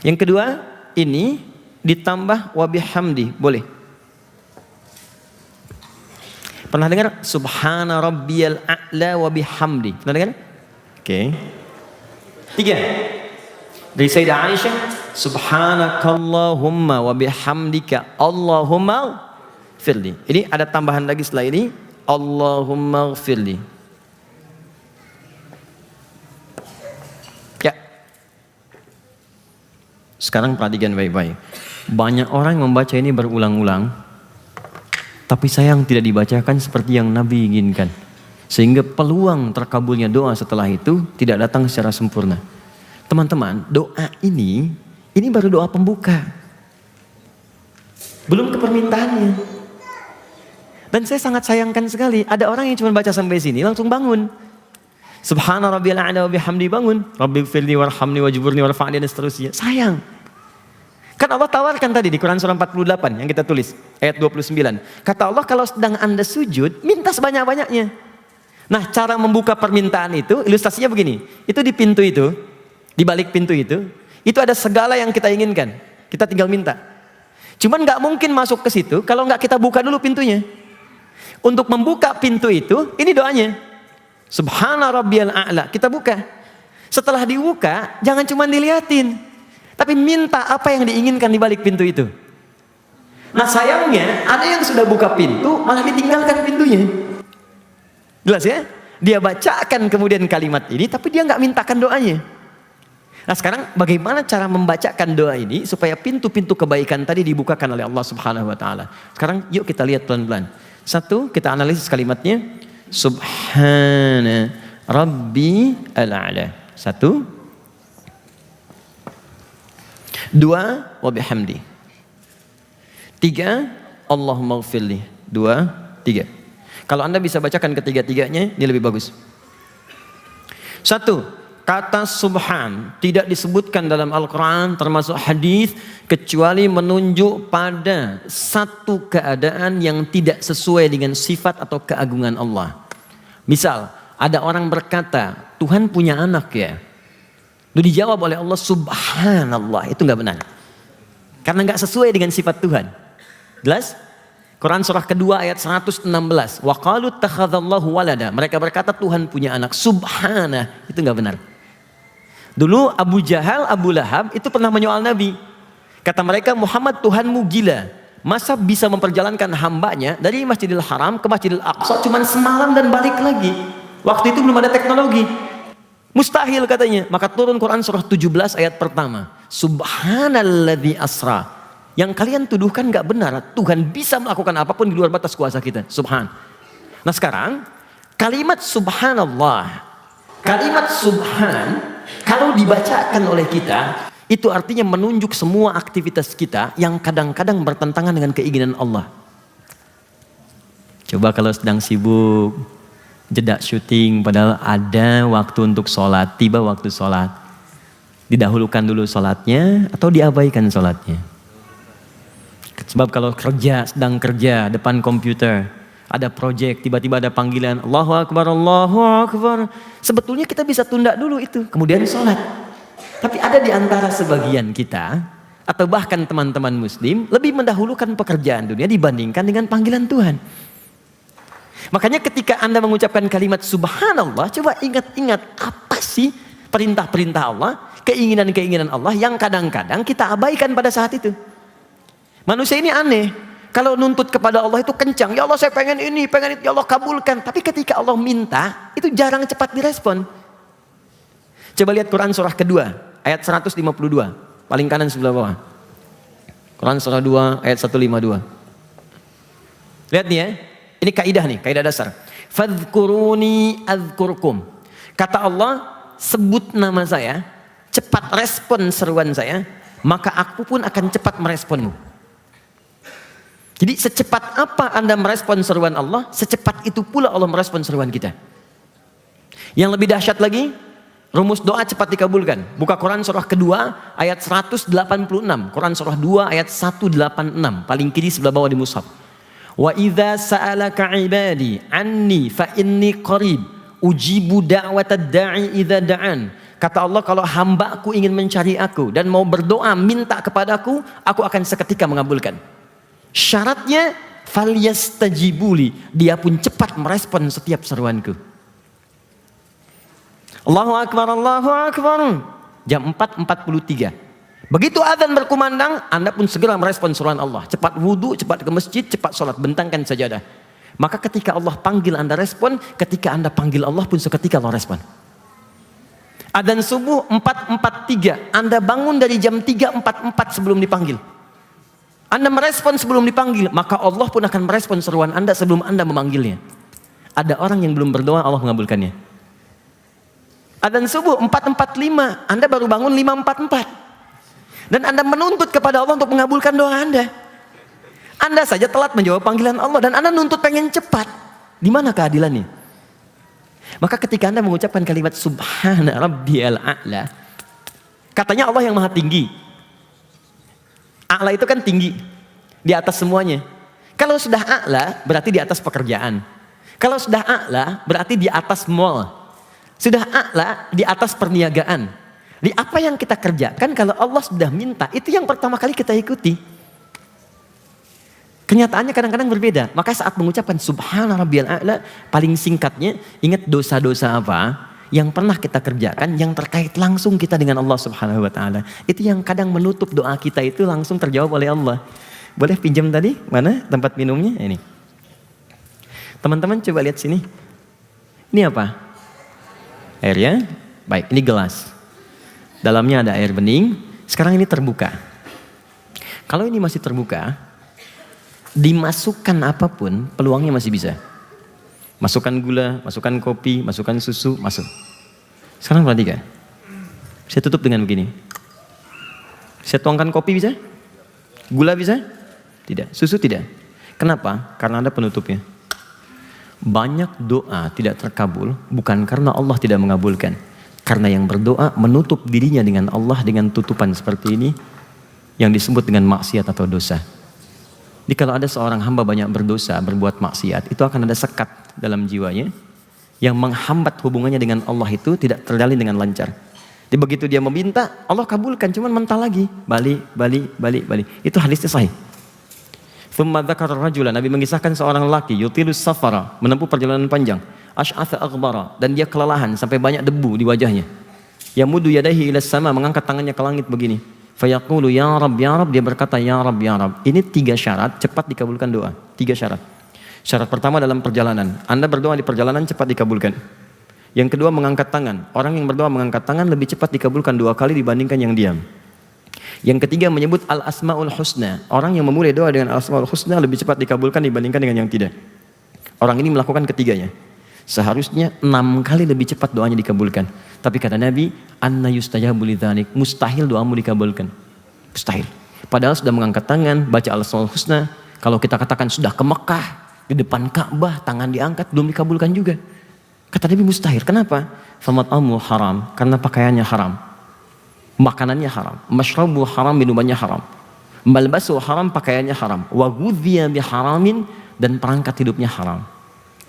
Yang kedua, ini ditambah wa bihamdi, boleh. Pernah dengar Subhana rabbiyal a'la wa bihamdi? Pernah dengar? Oke. 3. Dari Sayyidah Aisyah, Subhanakallahumma wa bihamdika Allahumma firli. Ini ada tambahan lagi setelah ini, Allahumma firli. Ya. Sekarang perhatikan baik-baik. Banyak orang yang membaca ini berulang-ulang, tapi sayang tidak dibacakan seperti yang Nabi inginkan. Sehingga peluang terkabulnya doa setelah itu tidak datang secara sempurna. Teman-teman, doa ini baru doa pembuka. Belum ke permintaannya. Dan saya sangat sayangkan sekali, ada orang yang cuma baca sampai sini langsung bangun. Subhana rabbiyal a'la wa bihamdi, bangun. Rabbighfirli warhamni wajburni warfa'ni, dan seterusnya. Sayang. Kan Allah tawarkan tadi di Quran surah 48 yang kita tulis, ayat 29. Kata Allah, kalau sedang Anda sujud, minta sebanyak-banyaknya. Nah, cara membuka permintaan itu, ilustrasinya begini. Itu di pintu itu, di balik pintu itu ada segala yang kita inginkan. Kita tinggal minta. Cuman nggak mungkin masuk ke situ kalau nggak kita buka dulu pintunya. Untuk membuka pintu itu, ini doanya. Subhana rabbiyal a'la, kita buka. Setelah dibuka, jangan cuma diliatin. Tapi minta apa yang diinginkan di balik pintu itu. Nah sayangnya ada yang sudah buka pintu malah ditinggalkan pintunya. Jelas ya? Dia bacakan kemudian kalimat ini tapi dia nggak mintakan doanya. Nah sekarang bagaimana cara membacakan doa ini supaya pintu-pintu kebaikan tadi dibukakan oleh Allah Subhanahu wa taala. Sekarang yuk kita lihat pelan-pelan. 1, kita analisis kalimatnya. Subhana rabbi al-a'la. 1. 2, wa bihamdi. 3, Allahumma gfirli. 2, 3. Kalau Anda bisa bacakan ketiga-tiganya, ini lebih bagus. 1. Kata subhan tidak disebutkan dalam Al-Quran termasuk hadis kecuali menunjuk pada satu keadaan yang tidak sesuai dengan sifat atau keagungan Allah. Misal, ada orang berkata, Tuhan punya anak ya. Lalu dijawab oleh Allah, subhanallah, itu nggak benar. Karena nggak sesuai dengan sifat Tuhan. Jelas? Quran surah kedua ayat 116. Wa qalu takhadzallahu walada. Mereka berkata Tuhan punya anak. Subhana, itu nggak benar. Dulu Abu Jahal, Abu Lahab itu pernah menyoal Nabi. Kata mereka, Muhammad Tuhanmu gila. Masa bisa memperjalankan hambanya dari Masjidil Haram ke Masjidil Aqsa cuma semalam dan balik lagi. Waktu itu belum ada teknologi. Mustahil katanya. Maka turun Quran surah 17 ayat pertama. Subhanalladzi asra. Yang kalian tuduhkan gak benar. Tuhan bisa melakukan apapun di luar batas kuasa kita. Subhan. Nah sekarang kalimat subhanallah, kalimat subhan kalau dibacakan oleh kita itu artinya menunjuk semua aktivitas kita yang kadang-kadang bertentangan dengan keinginan Allah. Coba kalau sedang sibuk jeda syuting padahal ada waktu untuk sholat, tiba waktu sholat, didahulukan dulu sholatnya atau diabaikan sholatnya? Sebab kalau sedang kerja depan komputer, ada proyek, tiba-tiba ada panggilan Allahu Akbar, Allahu Akbar. Sebetulnya kita bisa tunda dulu itu, kemudian sholat. Tapi ada di antara sebagian kita, atau bahkan teman-teman muslim, lebih mendahulukan pekerjaan dunia dibandingkan dengan panggilan Tuhan. Makanya ketika Anda mengucapkan kalimat subhanallah, coba ingat-ingat apa sih perintah-perintah Allah, keinginan-keinginan Allah yang kadang-kadang kita abaikan pada saat itu. Manusia ini aneh. Kalau nuntut kepada Allah itu kencang. Ya Allah saya pengen ini, pengen itu. Ya Allah kabulkan. Tapi ketika Allah minta, itu jarang cepat direspon. Coba lihat Quran surah kedua, ayat 152. Paling kanan sebelah bawah. Quran surah 2, ayat 152. Lihat nih ya. Ini kaidah nih, kaidah dasar. Fadhkuruni adzkurkum. Kata Allah, sebut nama saya, cepat respon seruan saya, maka aku pun akan cepat meresponmu. Jadi secepat apa Anda merespon seruan Allah, secepat itu pula Allah merespon seruan kita. Yang lebih dahsyat lagi, rumus doa cepat dikabulkan. Buka Quran surah kedua ayat 186. Quran surah 2 ayat 186. Paling kiri sebelah bawah di mushaf. Wa idza sa'alaka 'ibadi anni fa inni qarib ujibu da'watad da'i idza da'an. Kata Allah, kalau hambaku ingin mencari aku dan mau berdoa minta kepadaku, aku akan seketika mengabulkan. Syaratnya falyastajibuli, dia pun cepat merespon setiap seruanku. Allahu Akbar, Allahu Akbar. Jam 4.43. Begitu azan berkumandang, Anda pun segera merespon seruan Allah. Cepat wudu, cepat ke masjid, cepat sholat, bentangkan sajadah. Maka ketika Allah panggil Anda respon, ketika Anda panggil Allah pun seketika Allah respon. Adzan subuh 4.43, Anda bangun dari jam 3.44 sebelum dipanggil. Anda merespon sebelum dipanggil, maka Allah pun akan merespon seruan Anda sebelum Anda memanggilnya. Ada orang yang belum berdoa, Allah mengabulkannya. Adzan subuh 4.45, Anda baru bangun 5.44. Dan Anda menuntut kepada Allah untuk mengabulkan doa Anda. Anda saja telat menjawab panggilan Allah dan Anda nuntut pengen cepat. Di mana keadilannya? Maka ketika Anda mengucapkan kalimat subhana rabbiyal a'la, katanya Allah yang maha tinggi. A'la itu kan tinggi, di atas semuanya. Kalau sudah a'la berarti di atas pekerjaan. Kalau sudah a'la berarti di atas mall. Sudah a'la di atas perniagaan. Di apa yang kita kerjakan kalau Allah sudah minta, itu yang pertama kali kita ikuti. Kenyataannya kadang-kadang berbeda. Maka saat mengucapkan subhana rabbiyal a'la, paling singkatnya ingat dosa-dosa apa yang pernah kita kerjakan yang terkait langsung kita dengan Allah Subhanahu wa taala. Itu yang kadang menutup doa kita itu langsung terjawab oleh Allah. Boleh pinjam tadi? Mana tempat minumnya? Ini. Teman-teman coba lihat sini. Ini apa? Air ya? Baik, ini gelas. Dalamnya ada air bening. Sekarang ini terbuka. Kalau ini masih terbuka, dimasukkan apapun, peluangnya masih bisa. Masukkan gula, masukkan kopi, masukkan susu, masuk. Sekarang perhatikan. Saya tutup dengan begini. Saya tuangkan kopi bisa? Gula bisa? Tidak. Susu tidak. Kenapa? Karena ada penutupnya. Banyak doa tidak terkabul bukan karena Allah tidak mengabulkan. Karena yang berdoa menutup dirinya dengan Allah dengan tutupan seperti ini yang disebut dengan maksiat atau dosa. Jadi kalau ada seorang hamba banyak berdosa, berbuat maksiat, itu akan ada sekat dalam jiwanya yang menghambat hubungannya dengan Allah itu tidak terjalin dengan lancar. Jadi begitu dia meminta, Allah kabulkan, cuman mental lagi. Balik. Itu hadisnya sahih. Thumma dzakara rajulan, Nabi mengisahkan seorang lelaki yutilus safara, menempuh perjalanan panjang, asy'atha aghbara, dan dia kelelahan sampai banyak debu di wajahnya. Yamudu yadayhi ila sama, mengangkat tangannya ke langit begini. Fayaqulu ya Rabb, dia berkata ya Rabb. Ini 3 syarat cepat dikabulkan doa. 3 syarat. Syarat pertama dalam perjalanan, Anda berdoa di perjalanan cepat dikabulkan. Yang kedua mengangkat tangan. Orang yang berdoa mengangkat tangan lebih cepat dikabulkan 2 kali dibandingkan yang diam. Yang ketiga menyebut al-asmaul husna. Orang yang memulai doa dengan al-asmaul husna lebih cepat dikabulkan dibandingkan dengan yang tidak. Orang ini melakukan ketiganya. Seharusnya 6 kali lebih cepat doanya dikabulkan. Tapi kata Nabi, anna yustajabu lidzalik, mustahil doamu dikabulkan. Mustahil. Padahal sudah mengangkat tangan, baca al-asmaul husna. Kalau kita katakan sudah ke Mekah, di depan Ka'bah, tangan diangkat, belum dikabulkan juga. Kata Nabi mustahil. Kenapa? Famat'amu haram, karena pakaiannya haram. Makanannya haram, masyrabu haram, minumannya haram. Malbasu haram, pakaiannya haram. Wa ghudhiya biharamin, dan perangkat hidupnya haram.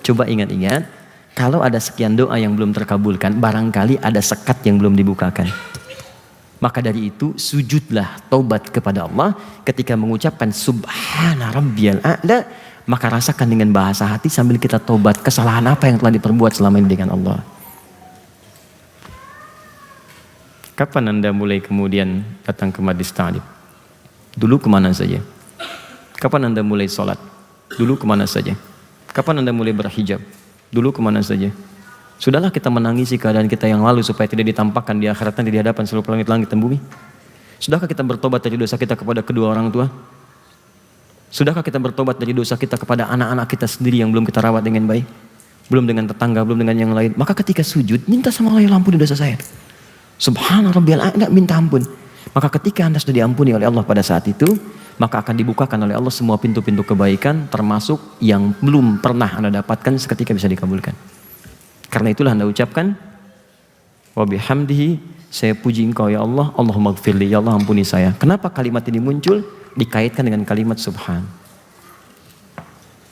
Coba ingat-ingat, kalau ada sekian doa yang belum terkabulkan, barangkali ada sekat yang belum dibukakan. Maka dari itu, sujudlah taubat kepada Allah ketika mengucapkan subhana rabbiyal a'la, maka rasakan dengan bahasa hati sambil kita taubat kesalahan apa yang telah diperbuat selama ini dengan Allah. Kapan Anda mulai kemudian datang ke majlis ta'lim? Dulu kemana saja? Kapan Anda mulai sholat? Dulu kemana saja? Kapan Anda mulai berhijab? Dulu kemana saja? Sudahlah kita menangisi keadaan kita yang lalu supaya tidak ditampakkan di akhirat nanti di hadapan seluruh langit-langit dan bumi. Sudahkah kita bertobat dari dosa kita kepada kedua orang tua? Sudahkah kita bertobat dari dosa kita kepada anak-anak kita sendiri yang belum kita rawat dengan baik? Belum dengan tetangga, belum dengan yang lain. Maka ketika sujud, minta sama Allah, ya ampuni dosa saya. Subhana rabbiyal a'la, minta ampun. Maka ketika Anda sudah diampuni oleh Allah pada saat itu, maka akan dibukakan oleh Allah semua pintu-pintu kebaikan, termasuk yang belum pernah Anda dapatkan seketika bisa dikabulkan. Karena itulah Anda ucapkan, wa bihamdihi, saya puji Engkau ya Allah, Allahumma gfirli, ya Allah ampuni saya. Kenapa kalimat ini muncul? Dikaitkan dengan kalimat subhan.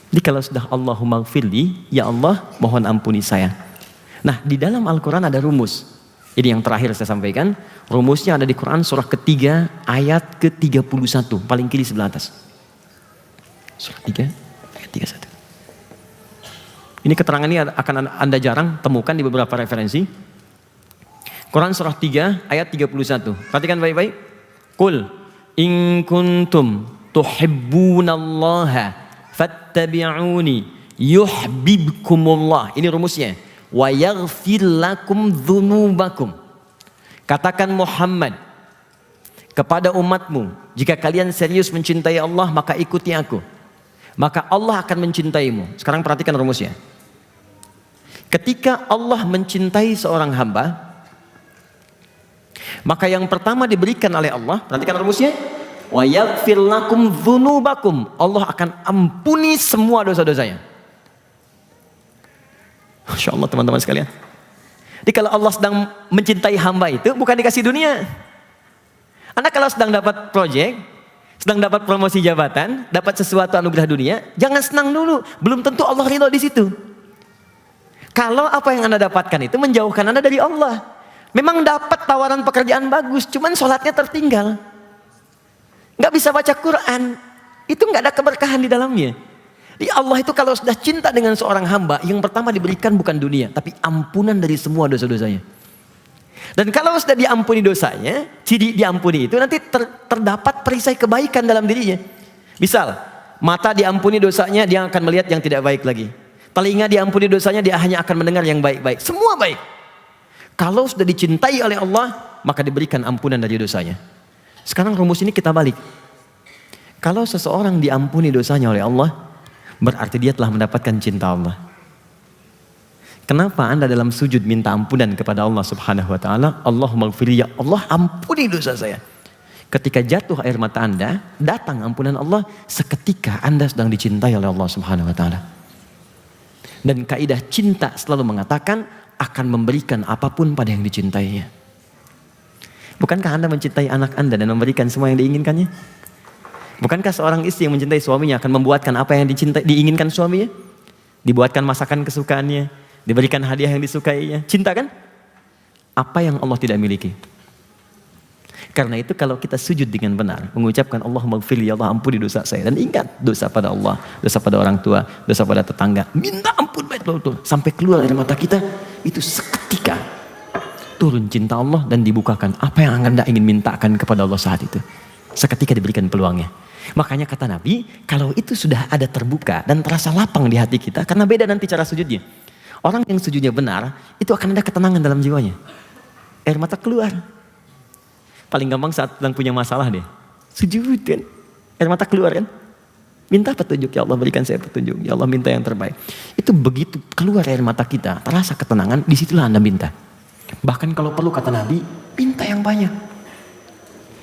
Jadi kalau sudah Allahumma gfirli, ya Allah mohon ampuni saya. Nah di dalam Al-Quran ada rumus. Ini yang terakhir saya sampaikan, rumusnya ada di Quran surah ketiga ayat ke-31, paling kiri sebelah atas. Surah 3 ayat 31. Ini keterangan ini akan Anda jarang temukan di beberapa referensi. Quran surah 3 ayat 31. Perhatikan baik-baik. Qul in kuntum tuhibbunallaha fattabi'uni yuhibbukumullah. Ini rumusnya. Wa yaghfir lakum dzunubakum. Katakan Muhammad kepada umatmu, jika kalian serius mencintai Allah maka ikuti aku, maka Allah akan mencintaimu. Sekarang perhatikan rumusnya. Ketika Allah mencintai seorang hamba, maka yang pertama diberikan oleh Allah, perhatikan rumusnya, wa yaghfir lakum dzunubakum. Allah akan ampuni semua dosa-dosanya. Masya Allah teman-teman sekalian. Jadi kalau Allah sedang mencintai hamba itu bukan dikasih dunia. Anda kalau sedang dapat proyek, sedang dapat promosi jabatan, dapat sesuatu anugerah dunia, jangan senang dulu. Belum tentu Allah ridho di situ. Kalau apa yang Anda dapatkan itu menjauhkan Anda dari Allah. Memang dapat tawaran pekerjaan bagus, cuman sholatnya tertinggal. Nggak bisa baca Quran, itu nggak ada keberkahan di dalamnya. Di Allah itu kalau sudah cinta dengan seorang hamba, yang pertama diberikan bukan dunia, tapi ampunan dari semua dosa-dosanya. Dan kalau sudah diampuni dosanya, ciri diampuni itu nanti terdapat perisai kebaikan dalam dirinya. Misal, mata diampuni dosanya, dia akan melihat yang tidak baik lagi. Telinga diampuni dosanya, dia hanya akan mendengar yang baik-baik. Semua baik. Kalau sudah dicintai oleh Allah, maka diberikan ampunan dari dosanya. Sekarang rumus ini kita balik. Kalau seseorang diampuni dosanya oleh Allah, berarti dia telah mendapatkan cinta Allah. Kenapa Anda dalam sujud minta ampunan kepada Allah Subhanahu wa taala? Allahumma gfirli, ya Allah ampuni dosa saya. ketika jatuh air mata Anda, datang ampunan Allah seketika Anda sedang dicintai oleh Allah Subhanahu wa taala. Dan kaidah cinta selalu mengatakan akan memberikan apapun pada yang dicintainya. Bukankah Anda mencintai anak Anda dan memberikan semua yang diinginkannya? Bukankah seorang istri yang mencintai suaminya akan membuatkan apa yang diinginkan suaminya? Dibuatkan masakan kesukaannya, diberikan hadiah yang disukainya. Cinta kan? Apa yang Allah tidak miliki? Karena itu kalau kita sujud dengan benar, mengucapkan Allahumma gfirli, ya Allah ampuni dosa saya. Dan ingat dosa pada Allah, dosa pada orang tua, dosa pada tetangga. Minta ampun betul-betul. Sampai keluar dari mata kita, itu seketika turun cinta Allah dan dibukakan apa yang Anda ingin mintakan kepada Allah saat itu. Seketika diberikan peluangnya. Makanya kata Nabi, kalau itu sudah ada terbuka dan terasa lapang di hati kita, karena beda nanti cara sujudnya. Orang yang sujudnya benar, itu akan ada ketenangan dalam jiwanya. Air mata keluar. Paling gampang saat sedang punya masalah deh. Sujud kan. Air mata keluar kan. Minta petunjuk, ya Allah berikan saya petunjuk. Ya Allah minta yang terbaik. Itu begitu keluar air mata kita, terasa ketenangan, disitulah Anda minta. Bahkan kalau perlu kata Nabi, minta yang banyak.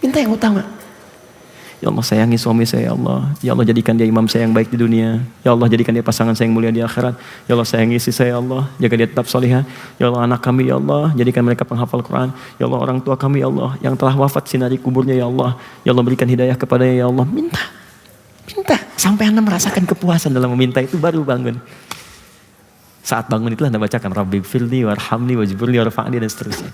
Minta yang utama. Ya Allah sayangi suami saya ya Allah. Ya Allah jadikan dia imam saya yang baik di dunia. Ya Allah jadikan dia pasangan saya yang mulia di akhirat. Ya Allah sayangi istri saya ya Allah. Jaga dia tetap solihah. Ya Allah anak kami ya Allah. Jadikan mereka penghafal Quran. Ya Allah orang tua kami ya Allah. Yang telah wafat sinari kuburnya ya Allah. Ya Allah berikan hidayah kepadanya ya Allah. Minta. Minta. Sampai Anda merasakan kepuasan dalam meminta itu baru bangun. Saat bangun itulah Anda bacakan Rabbi gfirli warhamni wajburli warfa'ni dan seterusnya.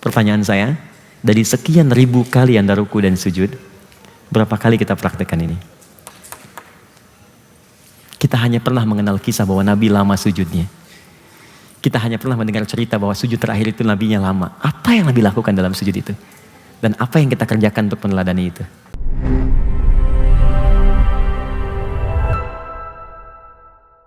Pertanyaan saya, dari sekian ribu kali Anda ruku dan sujud, berapa kali kita praktekkan ini? Kita hanya pernah mengenal kisah bahwa Nabi lama sujudnya. Kita hanya pernah mendengar cerita bahwa sujud terakhir itu Nabinya lama. Apa yang Nabi lakukan dalam sujud itu? Dan apa yang kita kerjakan untuk meneladani itu?